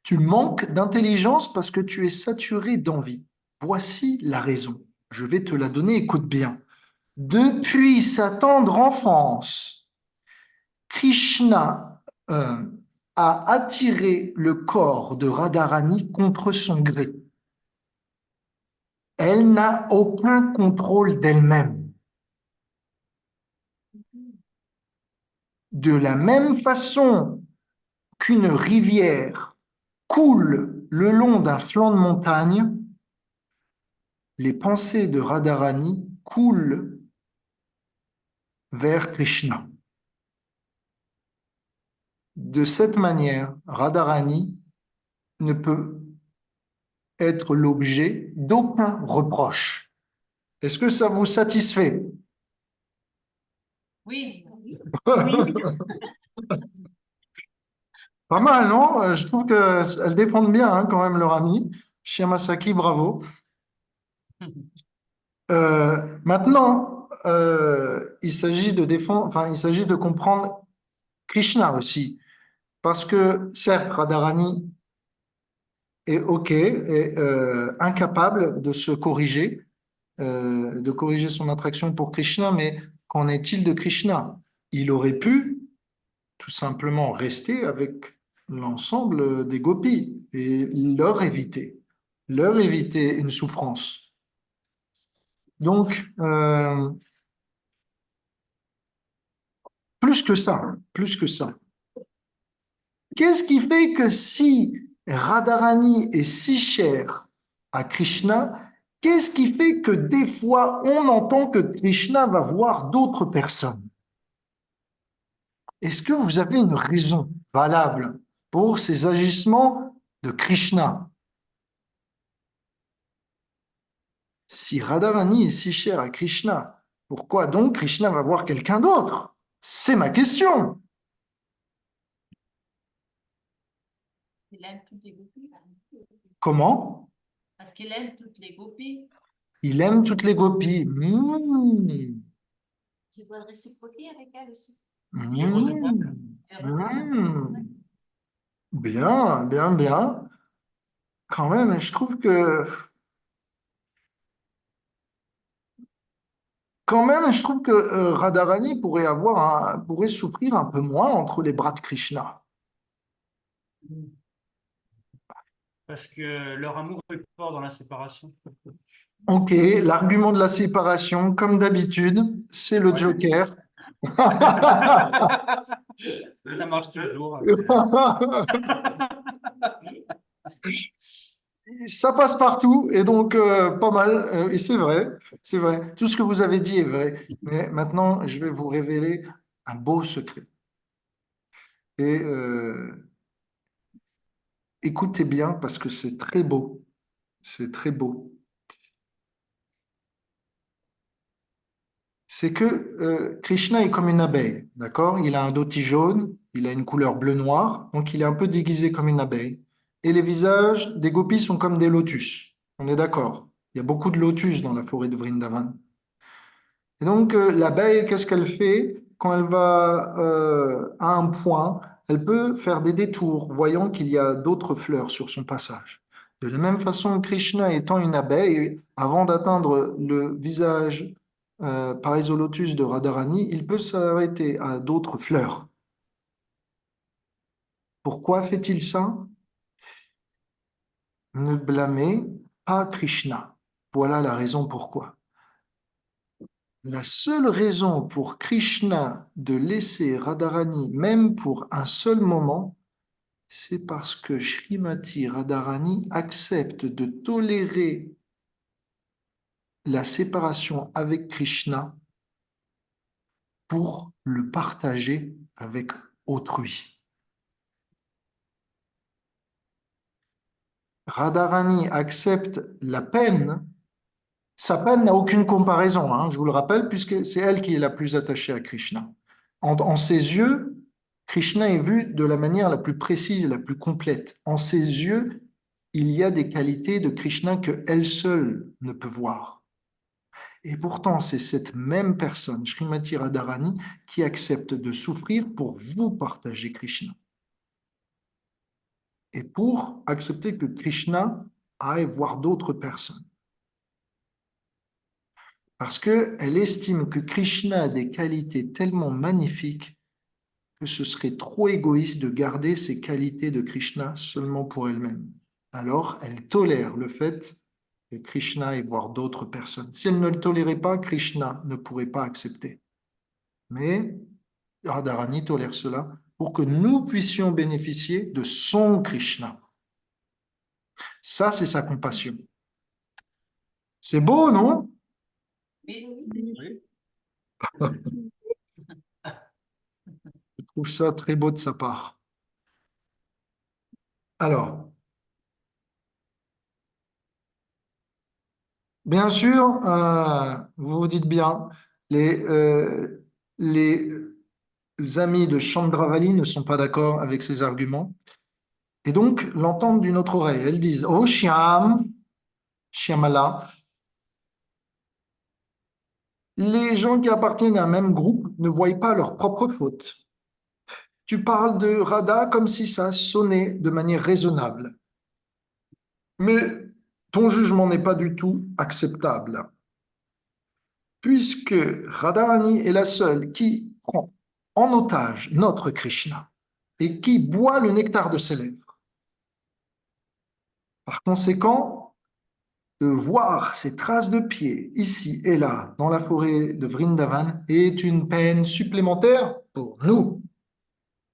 tu manques d'intelligence parce que tu es saturé d'envie. Voici la raison. Je vais te la donner, écoute bien. Depuis sa tendre enfance, Krishna a attiré le corps de Radharani contre son gré. Elle n'a aucun contrôle d'elle-même. De la même façon qu'une rivière coule le long d'un flanc de montagne, les pensées de Radharani coulent vers Krishna. De cette manière, Radharani ne peut être l'objet d'aucun reproche. Est-ce que ça vous satisfait? Oui, Oui, Pas mal, non? Je trouve qu'elles défendent bien hein, quand même leur ami. Shyamasaki, bravo. Maintenant, il s'agit de défendre, enfin, il s'agit de comprendre Krishna aussi. Parce que certes, Radharani est OK, est incapable de corriger son attraction pour Krishna, mais qu'en est-il de Krishna? Il aurait pu tout simplement rester avec l'ensemble des gopis et leur éviter une souffrance. Donc, plus que ça. Qu'est-ce qui fait que si Radharani est si cher à Krishna, qu'est-ce qui fait que des fois on entend que Krishna va voir d'autres personnes? Est-ce que vous avez une raison valable pour ces agissements de Krishna? Si Radharani est si cher à Krishna, pourquoi donc Krishna va voir quelqu'un d'autre? C'est ma question. il aime toutes les gopis. Comment? Parce qu'il aime toutes les gopis. Il aime toutes les gopis. Tu dois réciproquer avec elle aussi. Il est redevable. Hmm. Bien, bien, bien. Quand même, je trouve que Radharani pourrait souffrir un peu moins entre les bras de Krishna. Parce que leur amour est fort dans la séparation. Ok, l'argument de la séparation, comme d'habitude, c'est le Ouais. Joker. Ça marche toujours. Ça passe partout et donc pas mal. Et c'est vrai, c'est vrai. Tout ce que vous avez dit est vrai. Mais maintenant, je vais vous révéler un beau secret. Et écoutez bien parce que c'est très beau. C'est très beau. C'est que Krishna est comme une abeille, d'accord? Il a un dhoti jaune, il a une couleur bleu-noir, donc il est un peu déguisé comme une abeille. Et les visages des gopis sont comme des lotus. On est d'accord? Il y a beaucoup de lotus dans la forêt de Vrindavan. Et donc, l'abeille, qu'est-ce qu'elle fait? Quand elle va à un point, elle peut faire des détours, voyant qu'il y a d'autres fleurs sur son passage. De la même façon, Krishna étant une abeille, avant d'atteindre le visage Parisolotus de Radharani, il peut s'arrêter à d'autres fleurs. Pourquoi fait-il ça? Ne blâmez pas Krishna. Voilà la raison pourquoi. La seule raison pour Krishna de laisser Radharani, même pour un seul moment, c'est parce que Srimati Radharani accepte de tolérer la séparation avec Krishna pour le partager avec autrui. Radharani accepte la peine. Sa peine n'a aucune comparaison, hein, je vous le rappelle, puisque c'est elle qui est la plus attachée à Krishna. En ses yeux, Krishna est vu de la manière la plus précise et la plus complète. En ses yeux, il y a des qualités de Krishna que elle seule ne peut voir. Et pourtant, c'est cette même personne, Srimati Radharani, qui accepte de souffrir pour vous partager Krishna. Et pour accepter que Krishna aille voir d'autres personnes. Parce qu'elle estime que Krishna a des qualités tellement magnifiques que ce serait trop égoïste de garder ces qualités de Krishna seulement pour elle-même. Alors, elle tolère le fait que Krishna aille voir d'autres personnes. Si elle ne le tolérait pas, Krishna ne pourrait pas accepter. Mais Radharani tolère cela pour que nous puissions bénéficier de son Krishna. Ça, c'est sa compassion. C'est beau, non? Oui, Oui. Je trouve ça très beau de sa part. Alors, bien sûr, vous vous dites bien, les amis de Chandravali ne sont pas d'accord avec ces arguments et donc l'entendent d'une autre oreille. Elles disent, oh Shyam, Shyamala, les gens qui appartiennent à un même groupe ne voient pas leurs propres fautes. Tu parles de Radha comme si ça sonnait de manière raisonnable. Mais ton jugement n'est pas du tout acceptable, puisque Radharani est la seule qui prend en otage notre Krishna et qui boit le nectar de ses lèvres. Par conséquent, de voir ces traces de pieds ici et là dans la forêt de Vrindavan est une peine supplémentaire pour nous.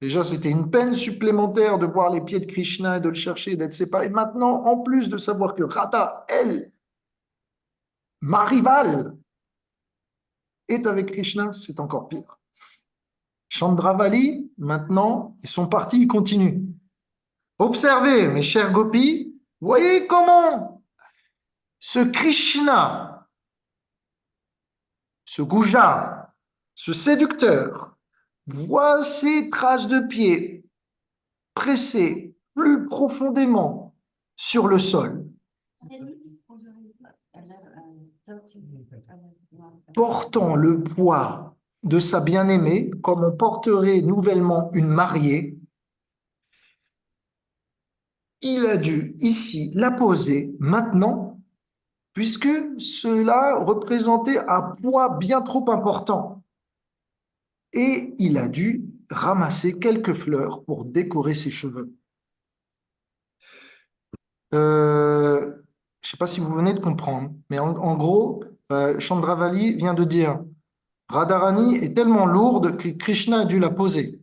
Déjà, c'était une peine supplémentaire de voir les pieds de Krishna et de le chercher, d'être séparé. Maintenant, en plus de savoir que Radha, elle, ma rivale, est avec Krishna, c'est encore pire. Chandravali, maintenant, ils sont partis, ils continuent. Observez, mes chers gopis, voyez comment ce Krishna, ce Guja, ce séducteur, voit ces traces de pieds pressées plus profondément sur le sol, portant le poids de sa bien-aimée, comme on porterait nouvellement une mariée. Il a dû ici la poser maintenant, puisque cela représentait un poids bien trop important. Et il a dû ramasser quelques fleurs pour décorer ses cheveux. Je ne sais pas si vous venez de comprendre, mais en gros, Chandravali vient de dire Radharani est tellement lourde que Krishna a dû la poser.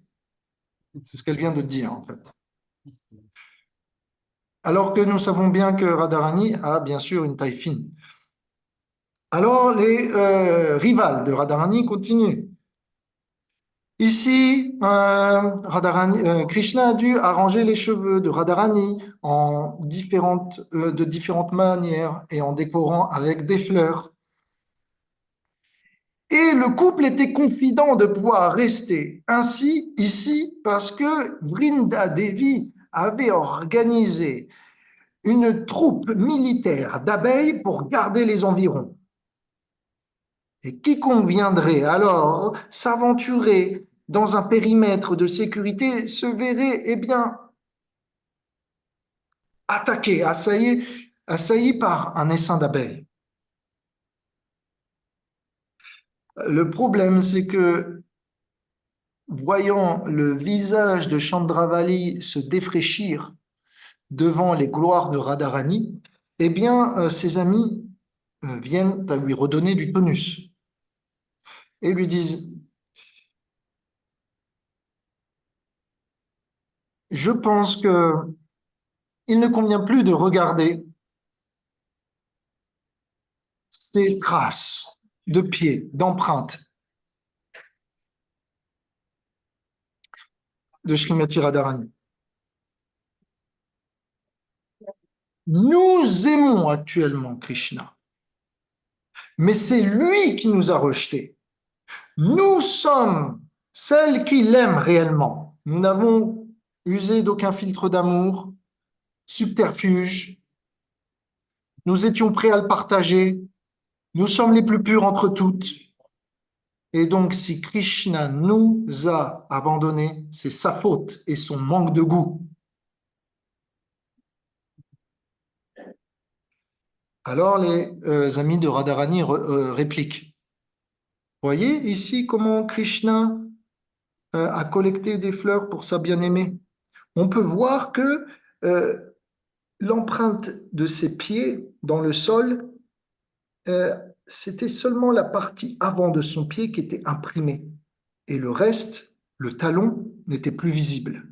C'est ce qu'elle vient de dire, en fait. Alors que nous savons bien que Radharani a bien sûr une taille fine. Alors les rivales de Radharani continuent. Ici, Krishna a dû arranger les cheveux de Radharani de différentes manières et en décorant avec des fleurs. Et le couple était confident de pouvoir rester ainsi ici parce que Vrinda Devi avait organisé une troupe militaire d'abeilles pour garder les environs. Et quiconque viendrait alors s'aventurer dans un périmètre de sécurité se verrait, eh bien, attaqué, assailli par un essaim d'abeilles. Le problème, c'est que, voyant le visage de Chandravali se défraîchir devant les gloires de Radharani, eh bien, ses amis viennent à lui redonner du tonus et lui disent « Je pense que il ne convient plus de regarder ces traces de pieds, d'empreintes de Srimati Radharani. Nous aimons actuellement Krishna, mais c'est lui qui nous a rejetés. Nous sommes celles qui l'aiment réellement. Nous n'avons usé d'aucun filtre d'amour, subterfuge. Nous étions prêts à le partager. Nous sommes les plus purs entre toutes. Et donc, si Krishna nous a abandonnés, c'est sa faute et son manque de goût. Alors, les amis de Radharani répliquent. Voyez ici comment Krishna a collecté des fleurs pour sa bien-aimée. On peut voir que l'empreinte de ses pieds dans le sol, c'était seulement la partie avant de son pied qui était imprimée. Et le reste, le talon, n'était plus visible.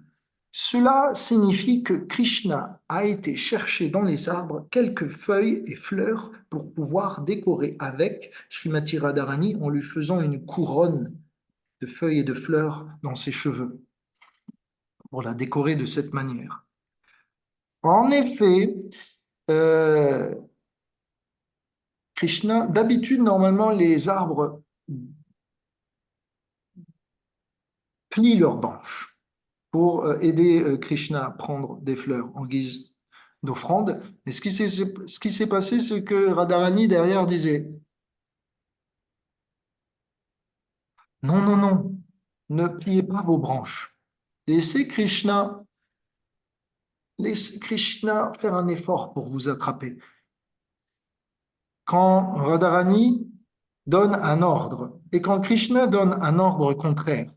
Cela signifie que Krishna a été chercher dans les arbres quelques feuilles et fleurs pour pouvoir décorer avec Srimati Radharani en lui faisant une couronne de feuilles et de fleurs dans ses cheveux, pour la décorer de cette manière. En effet, euh, Krishna, d'habitude, normalement, les arbres plient leurs branches pour aider Krishna à prendre des fleurs en guise d'offrande. Et ce qui s'est passé, c'est que Radharani derrière disait, non, non, non, ne pliez pas vos branches. Laissez Krishna, laissez Krishna faire un effort pour vous attraper. Quand Radharani donne un ordre et quand Krishna donne un ordre contraire,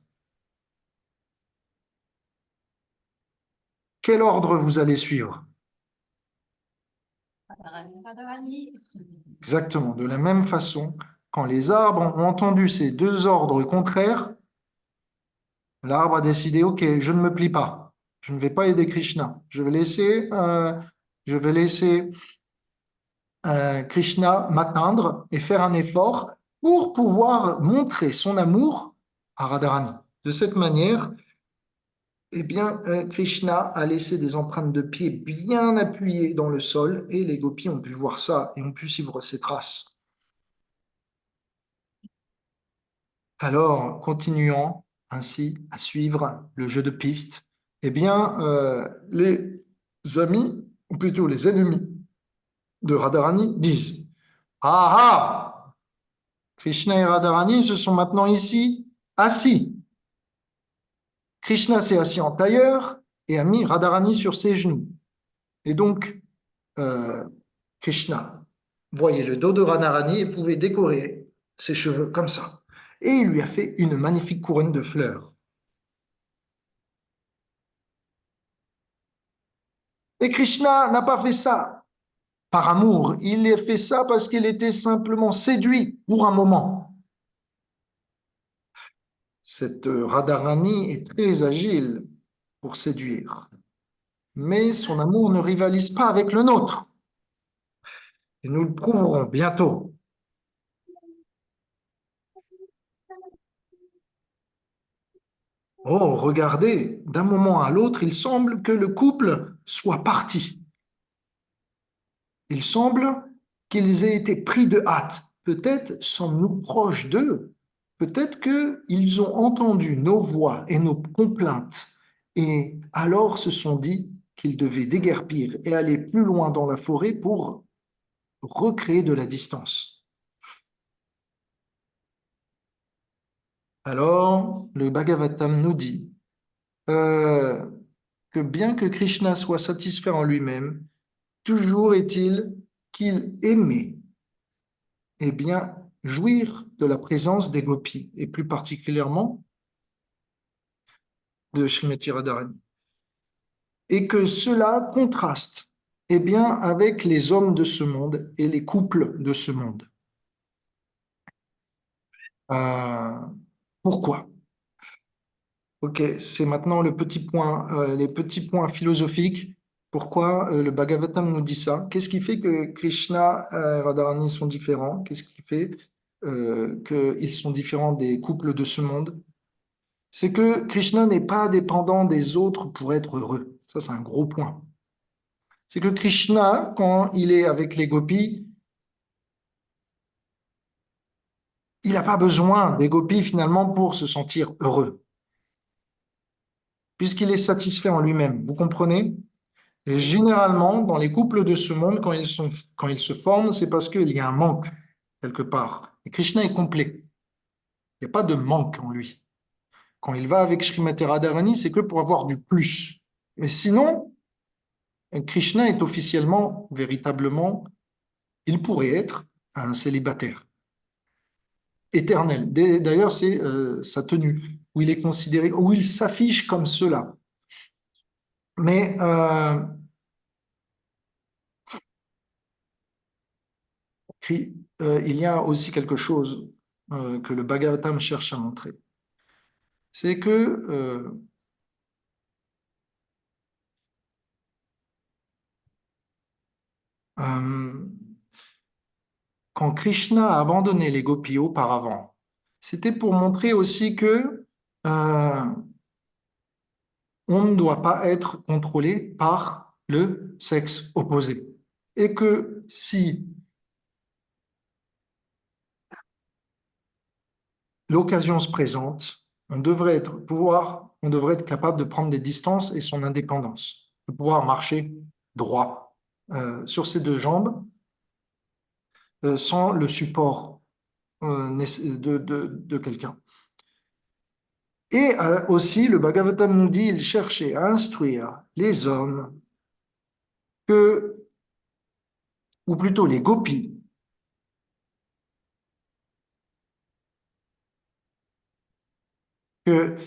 quel ordre vous allez suivre? Radharani. Exactement, de la même façon, quand les arbres ont entendu ces deux ordres contraires, l'arbre a décidé, OK, je ne me plie pas, je ne vais pas aider Krishna, je vais laisser Krishna m'atteindre et faire un effort pour pouvoir montrer son amour à Radharani. De cette manière, eh bien, Krishna a laissé des empreintes de pieds bien appuyées dans le sol et les gopis ont pu voir ça et ont pu suivre ces traces. Alors, continuant ainsi à suivre le jeu de piste, eh bien, les amis, ou plutôt les ennemis de Radharani disent, ah ah, Krishna et Radharani se sont maintenant ici assis. Krishna s'est assis en tailleur et a mis Radharani sur ses genoux. Et donc, euh, Krishna voyait le dos de Radharani et pouvait décorer ses cheveux comme ça. Et il lui a fait une magnifique couronne de fleurs. Et Krishna n'a pas fait ça par amour, il a fait ça parce qu'il était simplement séduit pour un moment. Cette Radharani est très agile pour séduire, mais son amour ne rivalise pas avec le nôtre. Et nous le prouverons bientôt. Oh, regardez, d'un moment à l'autre, il semble que le couple soit parti. Il semble qu'ils aient été pris de hâte. Peut-être sommes-nous proches d'eux. Peut-être qu'ils ont entendu nos voix et nos complaintes et alors se sont dit qu'ils devaient déguerpir et aller plus loin dans la forêt pour recréer de la distance. Alors, le Bhagavatam nous dit que bien que Krishna soit satisfait en lui-même, toujours est-il qu'il aimait eh bien, jouir de la présence des gopis, et plus particulièrement de Srimati Radharani. Et que cela contraste eh bien, avec les hommes de ce monde et les couples de ce monde. Euh, pourquoi? Ok, c'est maintenant les petits points philosophiques. Pourquoi le Bhagavatam nous dit ça? Qu'est-ce qui fait que Krishna et Radharani sont différents? Qu'est-ce qui fait qu'ils sont différents des couples de ce monde? C'est que Krishna n'est pas dépendant des autres pour être heureux. Ça, c'est un gros point. C'est que Krishna, quand il est avec les gopis, il n'a pas besoin des gopis finalement pour se sentir heureux, puisqu'il est satisfait en lui-même. Vous comprenez? Et généralement, dans les couples de ce monde, quand ils se forment, c'est parce qu'il y a un manque quelque part. Et Krishna est complet. Il n'y a pas de manque en lui. Quand il va avec Srimati Radharani, c'est que pour avoir du plus. Mais sinon, Krishna est officiellement, véritablement, il pourrait être un célibataire éternel. D'ailleurs, c'est sa tenue, où il est considéré, où il s'affiche comme cela. Mais il y a aussi quelque chose que le Bhagavatam cherche à montrer. C'est que euh, quand Krishna a abandonné les gopis auparavant, c'était pour montrer aussi que on ne doit pas être contrôlé par le sexe opposé. Et que si l'occasion se présente, on devrait être capable de prendre des distances et son indépendance, de pouvoir marcher droit sur ses deux jambes sans le support de quelqu'un. Et aussi, le Bhagavatam nous dit, il cherchait à instruire les hommes ou plutôt les gopis, que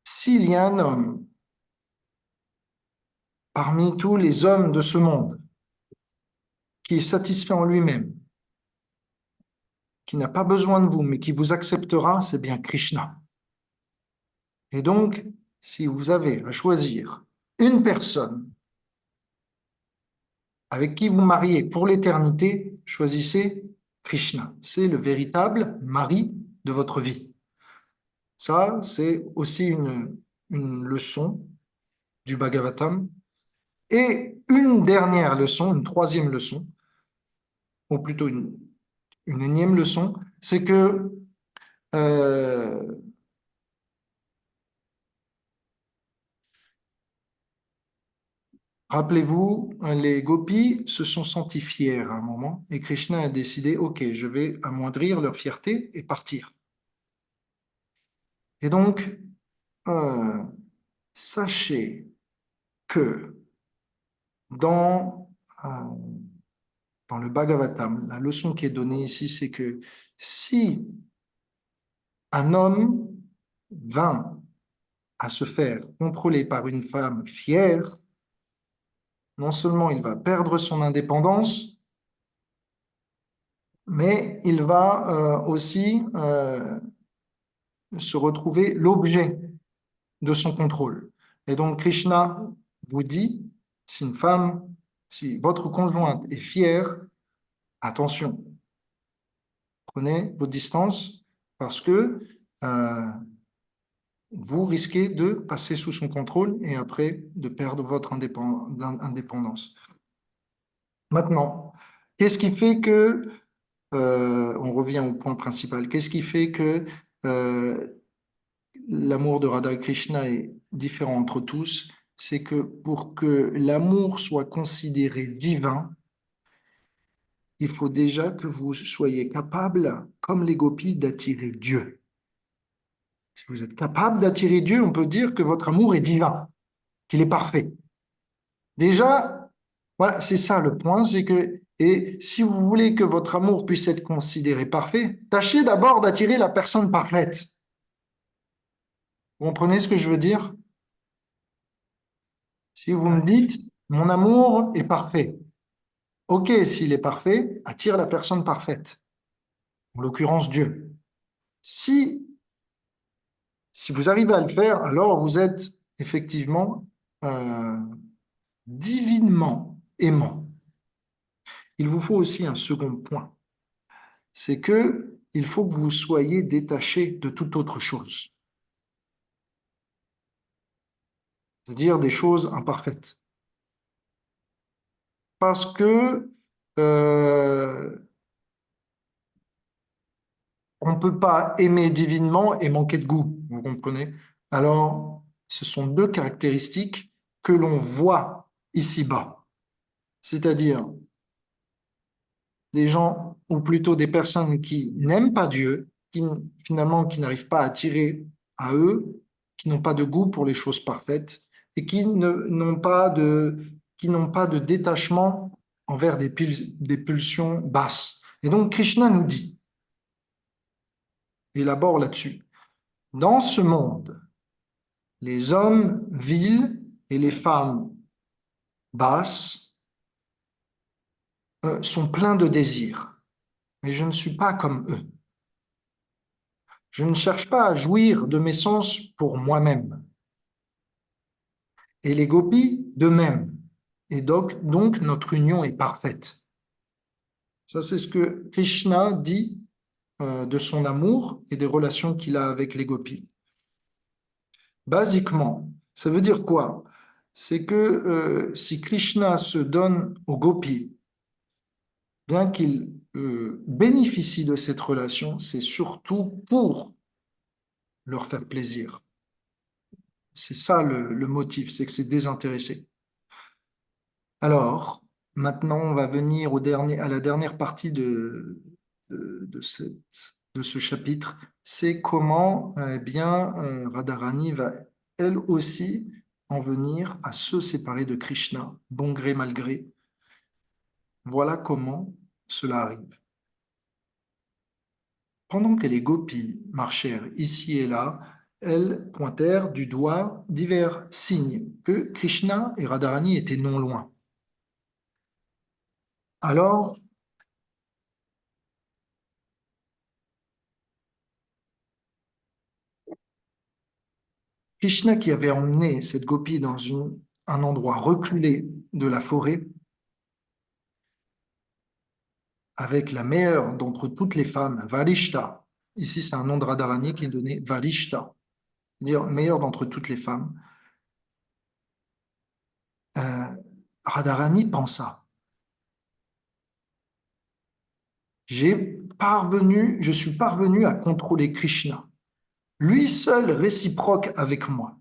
s'il y a un homme parmi tous les hommes de ce monde qui est satisfait en lui-même, qui n'a pas besoin de vous, mais qui vous acceptera, c'est bien Krishna. Et donc, si vous avez à choisir une personne avec qui vous mariez pour l'éternité, choisissez Krishna. C'est le véritable mari de votre vie. Ça, c'est aussi une leçon du Bhagavatam. Et une dernière leçon, une troisième leçon, ou plutôt une énième leçon, c'est que rappelez-vous, les gopis se sont sentis fiers à un moment et Krishna a décidé, ok, je vais amoindrir leur fierté et partir. Et donc, sachez que dans, dans le Bhagavatam, la leçon qui est donnée ici, c'est que si un homme vint à se faire contrôler par une femme fière, non seulement il va perdre son indépendance, mais il va aussi se retrouver l'objet de son contrôle. Et donc Krishna vous dit, si votre conjointe est fière, attention, prenez vos distances parce que vous risquez de passer sous son contrôle et après de perdre votre indépendance. Maintenant, qu'est-ce qui fait que, on revient au point principal, qu'est-ce qui fait que l'amour de Radha Krishna est différent entre tous? C'est que pour que l'amour soit considéré divin, il faut déjà que vous soyez capable, comme les gopis, d'attirer Dieu. Si vous êtes capable d'attirer Dieu, on peut dire que votre amour est divin, qu'il est parfait. Déjà, voilà, c'est ça le point, c'est que, et si vous voulez que votre amour puisse être considéré parfait, tâchez d'abord d'attirer la personne parfaite. Vous comprenez ce que je veux dire? Si vous me dites, mon amour est parfait, ok, s'il est parfait, attire la personne parfaite, en l'occurrence Dieu. Si vous arrivez à le faire, alors vous êtes effectivement divinement aimant. Il vous faut aussi un second point, c'est que il faut que vous soyez détaché de toute autre chose, c'est-à-dire des choses imparfaites. Parce que on ne peut pas aimer divinement et manquer de goût, vous comprenez? Alors, ce sont deux caractéristiques que l'on voit ici-bas, c'est-à-dire des gens, ou plutôt des personnes qui n'aiment pas Dieu, qui finalement qui n'arrivent pas à attirer à eux, qui n'ont pas de goût pour les choses parfaites et n'ont pas de détachement envers des pulsions basses. Et donc Krishna nous dit, élabore là-dessus, dans ce monde, les hommes vils et les femmes basses sont pleins de désirs, mais je ne suis pas comme eux. Je ne cherche pas à jouir de mes sens pour moi-même. Et les gopis, de même. Et donc, notre union est parfaite. Ça, c'est ce que Krishna dit de son amour et des relations qu'il a avec les gopis. Basiquement, ça veut dire quoi? C'est que si Krishna se donne aux gopis, bien qu'il bénéficie de cette relation, c'est surtout pour leur faire plaisir. C'est ça le motif, c'est que c'est désintéressé. Alors, maintenant, on va venir à la dernière partie de ce chapitre. C'est comment Radharani va elle aussi en venir à se séparer de Krishna, bon gré mal gré. Voilà comment cela arrive. Pendant que les gopis marchèrent ici et là, elles pointèrent du doigt divers signes que Krishna et Radharani étaient non loin. Alors, Krishna, qui avait emmené cette gopie dans un endroit reculé de la forêt, avec la meilleure d'entre toutes les femmes, Varishta. Ici, c'est un nom de Radharani qui est donné Varishta, c'est-à-dire meilleure d'entre toutes les femmes. Radharani pensa, je suis parvenu à contrôler Krishna, lui seul réciproque avec moi.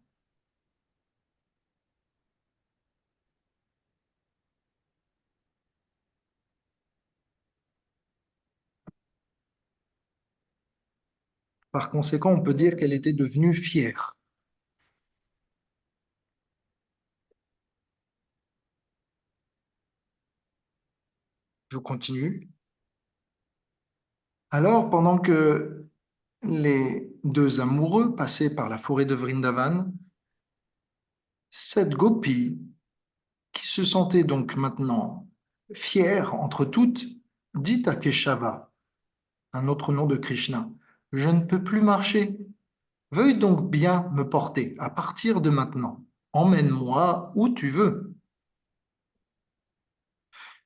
Par conséquent, on peut dire qu'elle était devenue fière. Je continue. Alors, pendant que les deux amoureux passaient par la forêt de Vrindavan, cette gopie, qui se sentait donc maintenant fière entre toutes, dit à Keshava, un autre nom de Krishna, « Je ne peux plus marcher. Veuille donc bien me porter à partir de maintenant. Emmène-moi où tu veux. »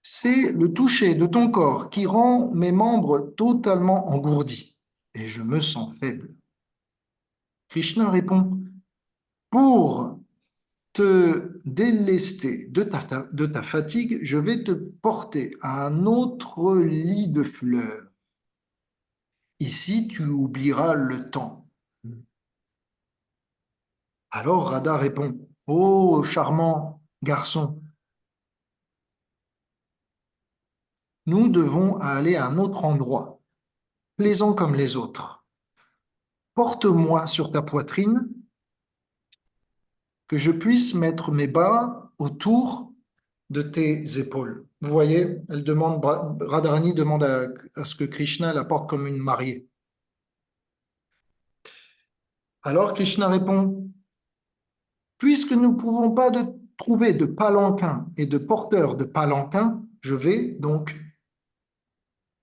C'est le toucher de ton corps qui rend mes membres totalement engourdis et je me sens faible. Krishna répond, pour te délester de ta fatigue, je vais te porter à un autre lit de fleurs. Ici, tu oublieras le temps. Alors Radha répond, ô charmant garçon, nous devons aller à un autre endroit, plaisant comme les autres. Porte-moi sur ta poitrine, que je puisse mettre mes bras autour de tes épaules. Vous voyez, Radharani demande à ce que Krishna la porte comme une mariée. Alors Krishna répond, puisque nous ne pouvons pas trouver de palanquin et de porteur de palanquin, je vais donc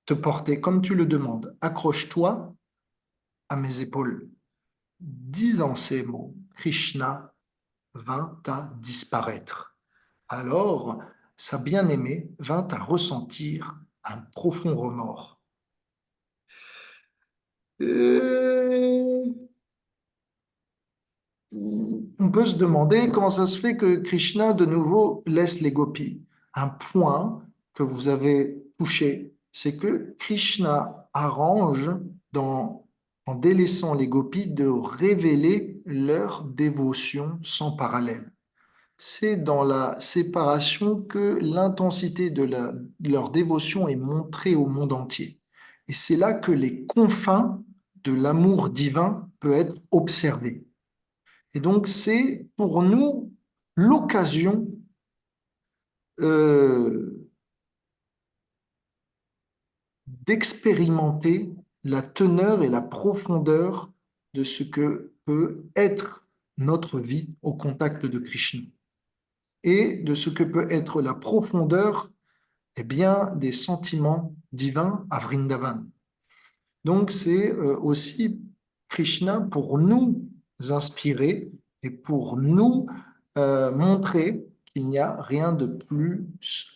te porter comme tu le demandes. Accroche-toi à mes épaules. Disant ces mots, Krishna vint à disparaître. Alors, sa bien-aimée vint à ressentir un profond remords. On peut se demander comment ça se fait que Krishna de nouveau laisse les gopis. Un point que vous avez touché, c'est que Krishna arrange en délaissant les gopis de révéler leur dévotion sans parallèle. C'est dans la séparation que l'intensité de leur dévotion est montrée au monde entier. Et c'est là que les confins de l'amour divin peuvent être observés. Et donc, c'est pour nous l'occasion d'expérimenter la teneur et la profondeur de ce que peut être notre vie au contact de Krishna et de ce que peut être la profondeur des sentiments divins à Vrindavan. Donc, c'est aussi Krishna pour nous inspirer et pour nous montrer qu'il n'y a rien de plus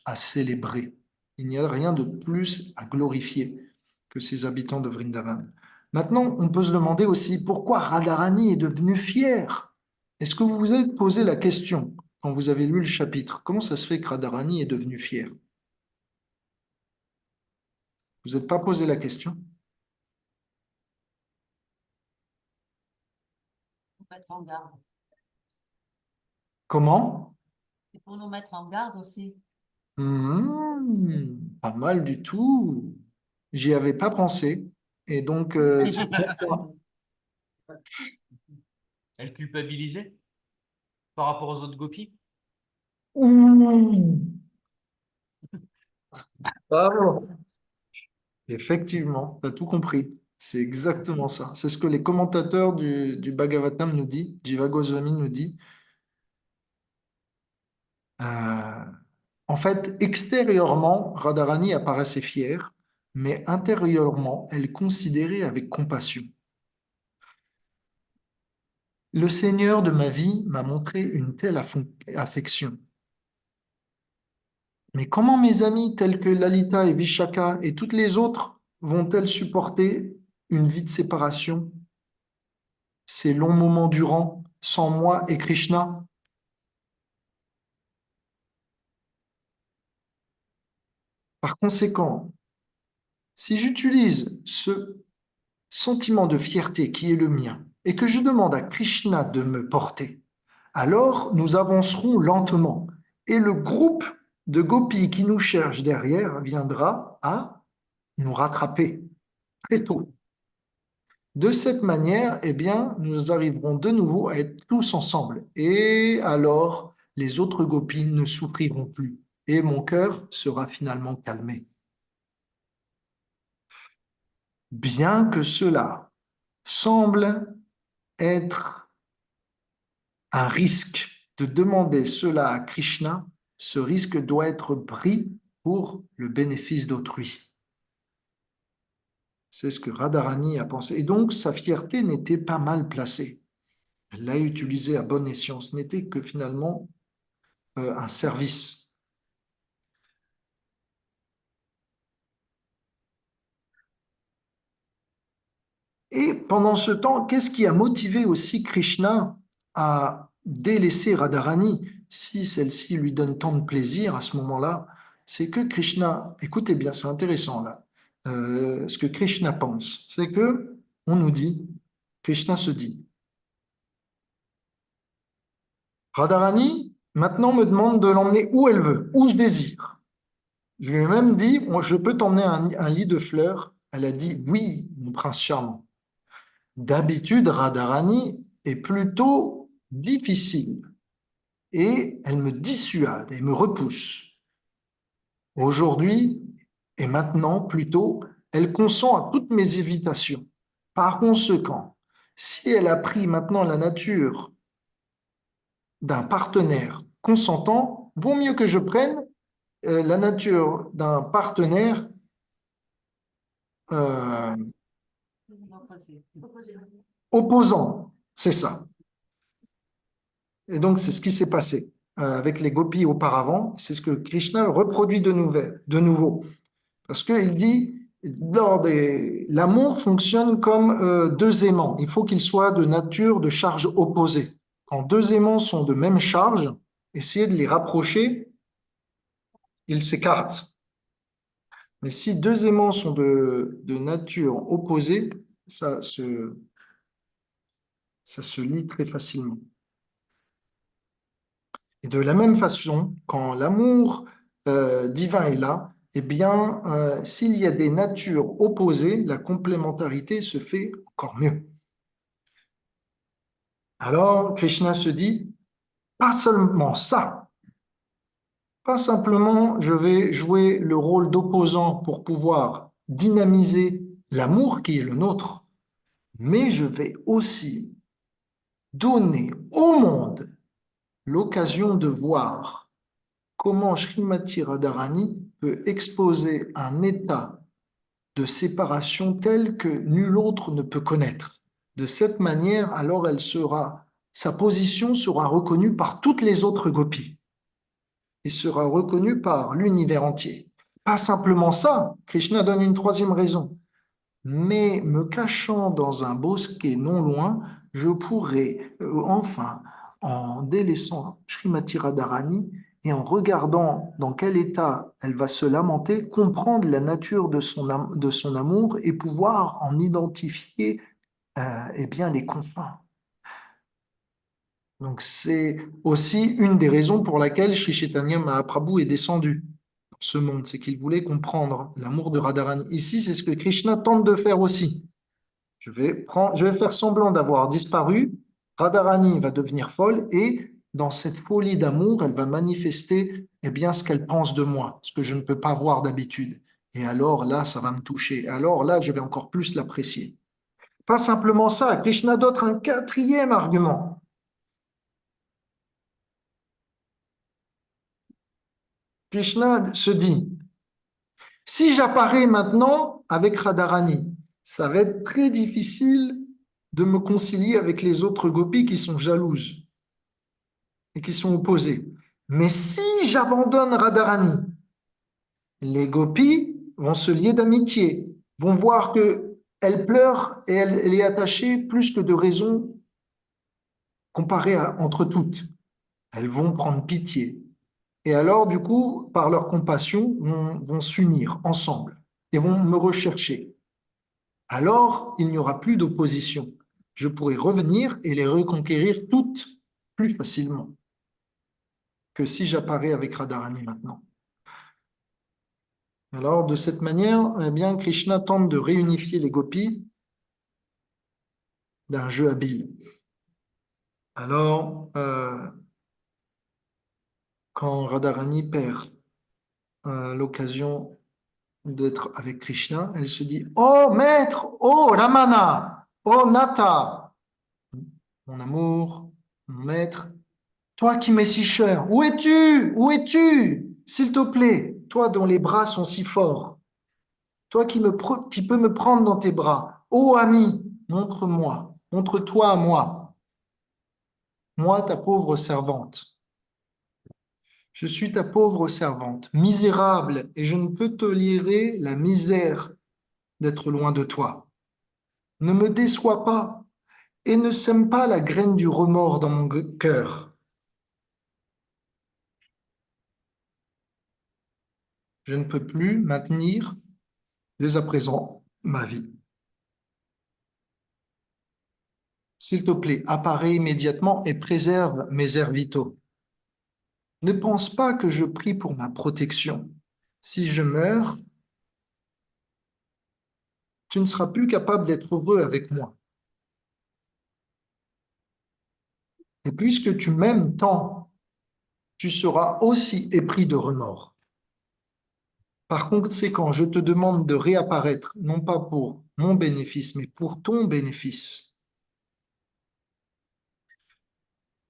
à célébrer, il n'y a rien de plus à glorifier que ces habitants de Vrindavan. Maintenant, on peut se demander aussi pourquoi Radharani est devenue fière. Est-ce que vous vous êtes posé la question, quand vous avez lu le chapitre, comment ça se fait que Radharani est devenu fier? Vous n'êtes pas posé la question? Pour mettre en garde. Comment? C'est pour nous mettre en garde aussi. Pas mal du tout. J'y avais pas pensé. Et donc, c'est pourquoi. Elle culpabilisait par rapport aux autres gopis? Ouh, bravo. Effectivement, tu as tout compris. C'est exactement ça. C'est ce que les commentateurs du Bhagavatam nous disent, Jiva Goswami nous dit. Euh, En fait, extérieurement, Radharani apparaissait fière, mais intérieurement, elle considérait avec compassion. Le Seigneur de ma vie m'a montré une telle affection. Mais comment mes amis tels que Lalita et Vishaka et toutes les autres vont-elles supporter une vie de séparation, ces longs moments durant, sans moi et Krishna? Par conséquent, si j'utilise ce sentiment de fierté qui est le mien et que je demande à Krishna de me porter, alors nous avancerons lentement et le groupe de gopis qui nous cherche derrière viendra à nous rattraper très tôt. De cette manière, eh bien, nous arriverons de nouveau à être tous ensemble et alors les autres gopis ne souffriront plus et mon cœur sera finalement calmé. Bien que cela semble être un risque de demander cela à Krishna, ce risque doit être pris pour le bénéfice d'autrui. C'est ce que Radharani a pensé. Et donc, sa fierté n'était pas mal placée. Elle l'a utilisée à bon escient. Ce n'était que finalement un service. Et pendant ce temps, qu'est-ce qui a motivé aussi Krishna à délaisser Radharani si celle-ci lui donne tant de plaisir à ce moment-là? C'est que Krishna, écoutez bien, c'est intéressant là, ce que Krishna pense, c'est que on nous dit, Krishna se dit, Radharani maintenant me demande de l'emmener où elle veut, où je désire. Je lui ai même dit, moi, je peux t'emmener un lit de fleurs. Elle a dit, oui, mon prince charmant. D'habitude, Radharani est plutôt difficile et elle me dissuade et me repousse. Aujourd'hui et maintenant, plutôt, elle consent à toutes mes évitations. Par conséquent, si elle a pris maintenant la nature d'un partenaire consentant, vaut mieux que je prenne la nature d'un partenaire euh, opposant. C'est ça. Et donc, c'est ce qui s'est passé avec les gopis auparavant. C'est ce que Krishna reproduit de nouveau. Parce qu'il dit, l'amour fonctionne comme deux aimants. Il faut qu'ils soient de nature, de charge opposée. Quand deux aimants sont de même charge, essayez de les rapprocher, ils s'écartent. Mais si deux aimants sont de nature opposée, ça se lie très facilement. Et de la même façon, quand l'amour divin est là, eh bien, s'il y a des natures opposées, la complémentarité se fait encore mieux. Alors, Krishna se dit, pas seulement ça, pas simplement je vais jouer le rôle d'opposant pour pouvoir dynamiser l'amour qui est le nôtre, mais je vais aussi donner au monde l'occasion de voir comment Srimati Radharani peut exposer un état de séparation tel que nul autre ne peut connaître. De cette manière, alors sa position sera reconnue par toutes les autres gopis et sera reconnue par l'univers entier. Pas simplement ça, Krishna donne une troisième raison. Mais me cachant dans un bosquet non loin, je pourrai enfin en délaissant Srimati Radharani et en regardant dans quel état elle va se lamenter, comprendre la nature de son amour et pouvoir en identifier eh bien, les confins. Donc c'est aussi une des raisons pour laquelle Sri Chaitanya Mahaprabhu est descendu dans ce monde, c'est qu'il voulait comprendre l'amour de Radharani. Ici, c'est ce que Krishna tente de faire aussi. Je vais faire semblant d'avoir disparu, Radharani va devenir folle et dans cette folie d'amour, elle va manifester eh bien, ce qu'elle pense de moi, ce que je ne peux pas voir d'habitude. Et alors là, ça va me toucher. Alors là, je vais encore plus l'apprécier. Pas simplement ça, Krishna donne un quatrième argument. Krishna se dit, si j'apparais maintenant avec Radharani, ça va être très difficile de me concilier avec les autres gopis qui sont jalouses et qui sont opposées. Mais si j'abandonne Radharani, les gopis vont se lier d'amitié, vont voir que elle pleure et elle est attachée plus que de raison comparée entre toutes. Elles vont prendre pitié. Et alors, du coup, par leur compassion, vont s'unir ensemble et vont me rechercher. Alors, il n'y aura plus d'opposition. Je pourrai revenir et les reconquérir toutes plus facilement que si j'apparais avec Radharani maintenant. Alors, de cette manière, eh bien, Krishna tente de réunifier les gopis d'un jeu habile. Alors, quand Radharani perd l'occasion d'être avec Krishna, elle se dit « Oh maître, oh Ramana, oh Nata, mon amour, mon maître, toi qui m'es si cher, où es-tu? Où es-tu? S'il te plaît, toi dont les bras sont si forts, toi qui peux me prendre dans tes bras, ô ami, montre-moi, montre-toi à moi ta pauvre servante. Je suis ta pauvre servante, misérable, et je ne peux tolérer la misère d'être loin de toi. Ne me déçois pas et ne sème pas la graine du remords dans mon cœur. Je ne peux plus maintenir dès à présent ma vie. S'il te plaît, apparais immédiatement et préserve mes airs vitaux. Ne pense pas que je prie pour ma protection. Si je meurs, tu ne seras plus capable d'être heureux avec moi. Et puisque tu m'aimes tant, tu seras aussi épris de remords. Par conséquent, je te demande de réapparaître, non pas pour mon bénéfice, mais pour ton bénéfice.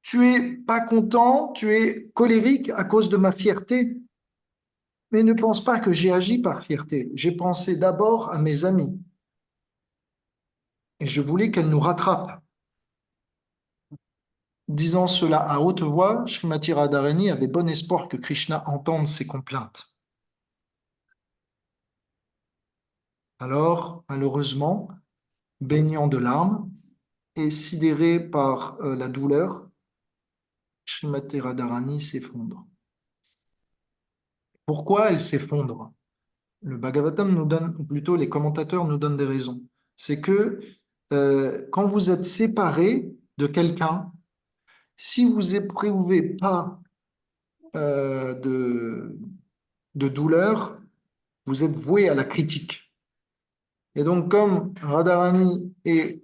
Tu es pas content, tu es colérique à cause de ma fierté, mais ne pense pas que j'ai agi par fierté. J'ai pensé d'abord à mes amis et je voulais qu'elles nous rattrapent. Disant cela à haute voix, Srimati Radharani avait bon espoir que Krishna entende ses complaintes. Alors, malheureusement, baignant de larmes et sidéré par la douleur, Srimati Radharani s'effondre. Pourquoi elle s'effondre? Le Bhagavatam nous donne, ou plutôt les commentateurs nous donnent des raisons. C'est que quand vous êtes séparé de quelqu'un, si vous n'éprouvez pas de douleur, vous êtes voué à la critique. Et donc, comme Radharani est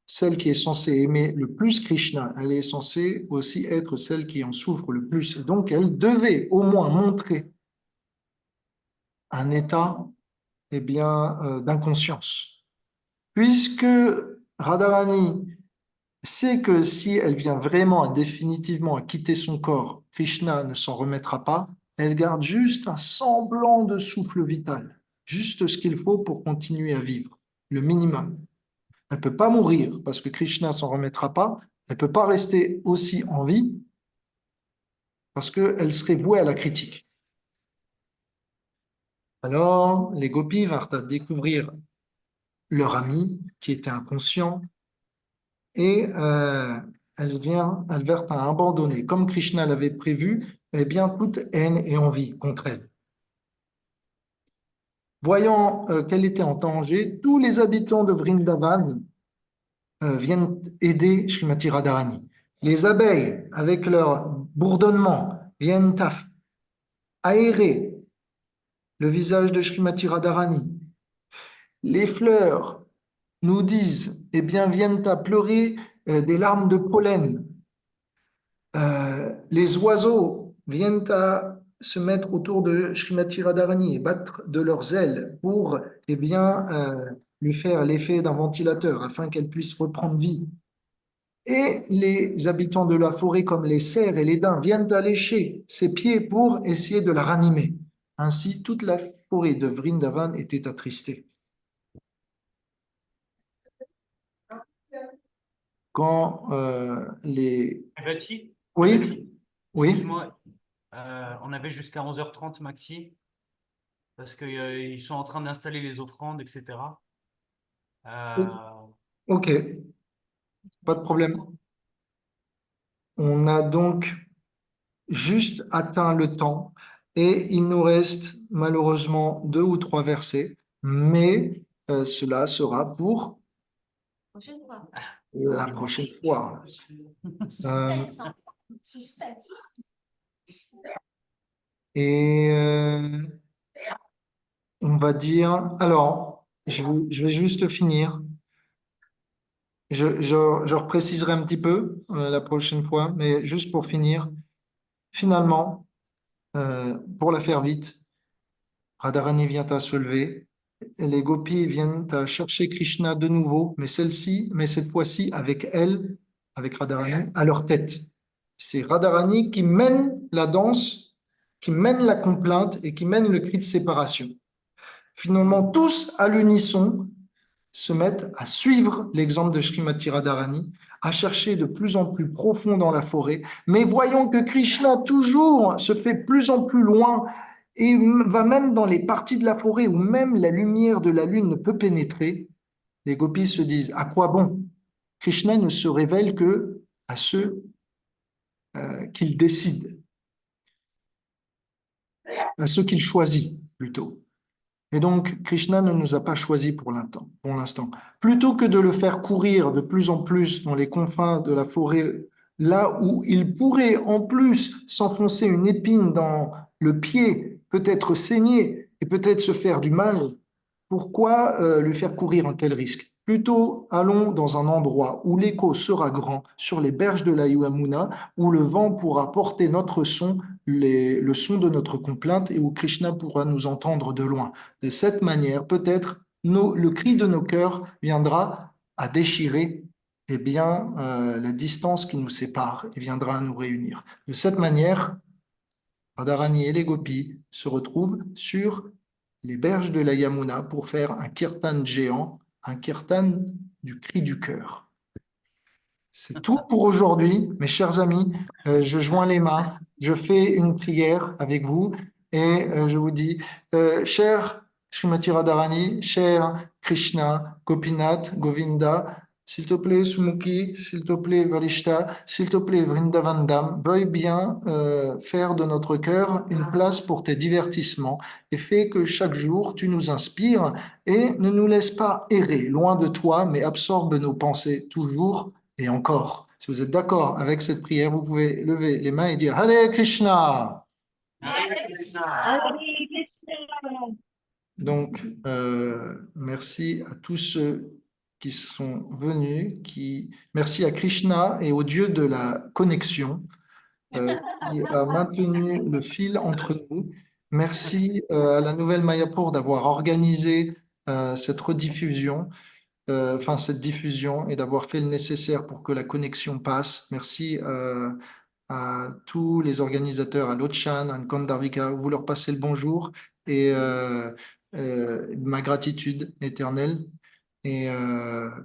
celle qui est censée aimer le plus Krishna, elle est censée aussi être celle qui en souffre le plus. Et donc, elle devait au moins montrer un état eh bien, d'inconscience. Puisque Radharani sait que si elle vient vraiment définitivement à quitter son corps, Krishna ne s'en remettra pas, elle garde juste un semblant de souffle vital, juste ce qu'il faut pour continuer à vivre, le minimum. Elle ne peut pas mourir parce que Krishna s'en remettra pas, elle ne peut pas rester aussi en vie parce qu'elle serait vouée à la critique. Alors, les gopis vinrent à découvrir leur ami qui était inconscient et elle vient à abandonner, comme Krishna l'avait prévu, eh bien, toute haine et envie contre elle. Voyant qu'elle était en danger, tous les habitants de Vrindavan viennent aider Srimati Radharani. Les abeilles, avec leur bourdonnement, viennent aérer le visage de Srimati Radharani. Les fleurs nous disent, eh bien, viennent à pleurer des larmes de pollen. Les oiseaux viennent à se mettre autour de Srimati Radharani et battre de leurs ailes pour, eh bien, lui faire l'effet d'un ventilateur afin qu'elle puisse reprendre vie. Et les habitants de la forêt, comme les cerfs et les daims, viennent à lécher ses pieds pour essayer de la ranimer. Ainsi, toute la forêt de Vrindavan était attristée. Quand les... Bapti, Oui, oui, excuse-moi, on avait jusqu'à 11h30 maxi, parce qu'ils sont en train d'installer les offrandes, etc. Euh, ok, pas de problème. On a donc juste atteint le temps et il nous reste malheureusement 2 ou 3 versets, mais cela sera pour Prochaine fois. la prochaine fois. Suspense, hein. Suspense. Et on va dire, alors, je vais juste finir. Je repréciserai un petit peu la prochaine fois, mais juste pour finir, finalement, pour la faire vite, Radharani vient à se lever, et les gopis viennent à chercher Krishna de nouveau, mais cette fois-ci avec elle, avec Radharani, à leur tête. C'est Radharani qui mène la danse, qui mène la complainte et qui mène le cri de séparation. Finalement, tous à l'unisson se mettent à suivre l'exemple de Srimati Radharani, à chercher de plus en plus profond dans la forêt, mais voyons que Krishna toujours se fait plus en plus loin et va même dans les parties de la forêt où même la lumière de la lune ne peut pénétrer. Les gopis se disent, à quoi bon? Krishna ne se révèle que à ceux qu'il décide, à ceux qu'il choisit plutôt. Et donc, Krishna ne nous a pas choisis pour l'instant. Plutôt que de le faire courir de plus en plus dans les confins de la forêt, là où il pourrait en plus s'enfoncer une épine dans le pied, peut-être saigner et peut-être se faire du mal, pourquoi lui faire courir un tel risque? Plutôt, allons dans un endroit où l'écho sera grand, sur les berges de la Yamuna, où le vent pourra porter notre son, le son de notre complainte, et où Krishna pourra nous entendre de loin. De cette manière, peut-être, le cri de nos cœurs viendra à déchirer eh bien, la distance qui nous sépare et viendra à nous réunir. De cette manière, Radharani et les gopis se retrouvent sur les berges de la Yamuna pour faire un kirtan géant, un kirtan du cri du cœur. C'est tout pour aujourd'hui, mes chers amis. Je joins les mains, je fais une prière avec vous et je vous dis, cher Srimati Radharani, cher Krishna, Gopinath, Govinda, s'il te plaît, Sumukhi, s'il te plaît, Varishta, s'il te plaît, Vrindavandam, veuille bien faire de notre cœur une place pour tes divertissements et fais que chaque jour tu nous inspires et ne nous laisse pas errer loin de toi, mais absorbe nos pensées toujours et encore. Si vous êtes d'accord avec cette prière, vous pouvez lever les mains et dire Hare Krishna. Hare Krishna. Hare Krishna. Donc, merci à tous ceux qui sont venus, merci à Krishna et au Dieu de la connexion qui a maintenu le fil entre nous. Merci à la Nouvelle Mayapur d'avoir organisé cette rediffusion, cette diffusion et d'avoir fait le nécessaire pour que la connexion passe. Merci à tous les organisateurs, à Lochan, à Gandharvika, vous leur passez le bonjour et ma gratitude éternelle. Et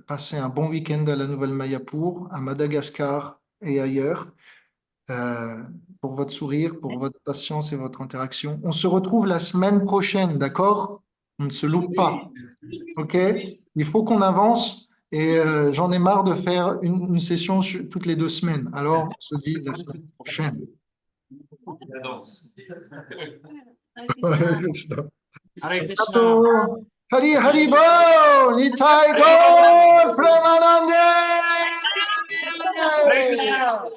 passez un bon week-end à la Nouvelle Mayapur, à Madagascar et ailleurs, pour votre sourire, pour votre patience et votre interaction. On se retrouve la semaine prochaine, d'accord? On ne se loupe pas, ok? Il faut qu'on avance Et j'en ai marre de faire une session toutes les 2 semaines. Alors, on se dit la semaine prochaine. La danse. Hare Krishna. Hare Krishna. Tato. Hari Hari Bol, Nitai Gaur, Premanande. Hare Krishna.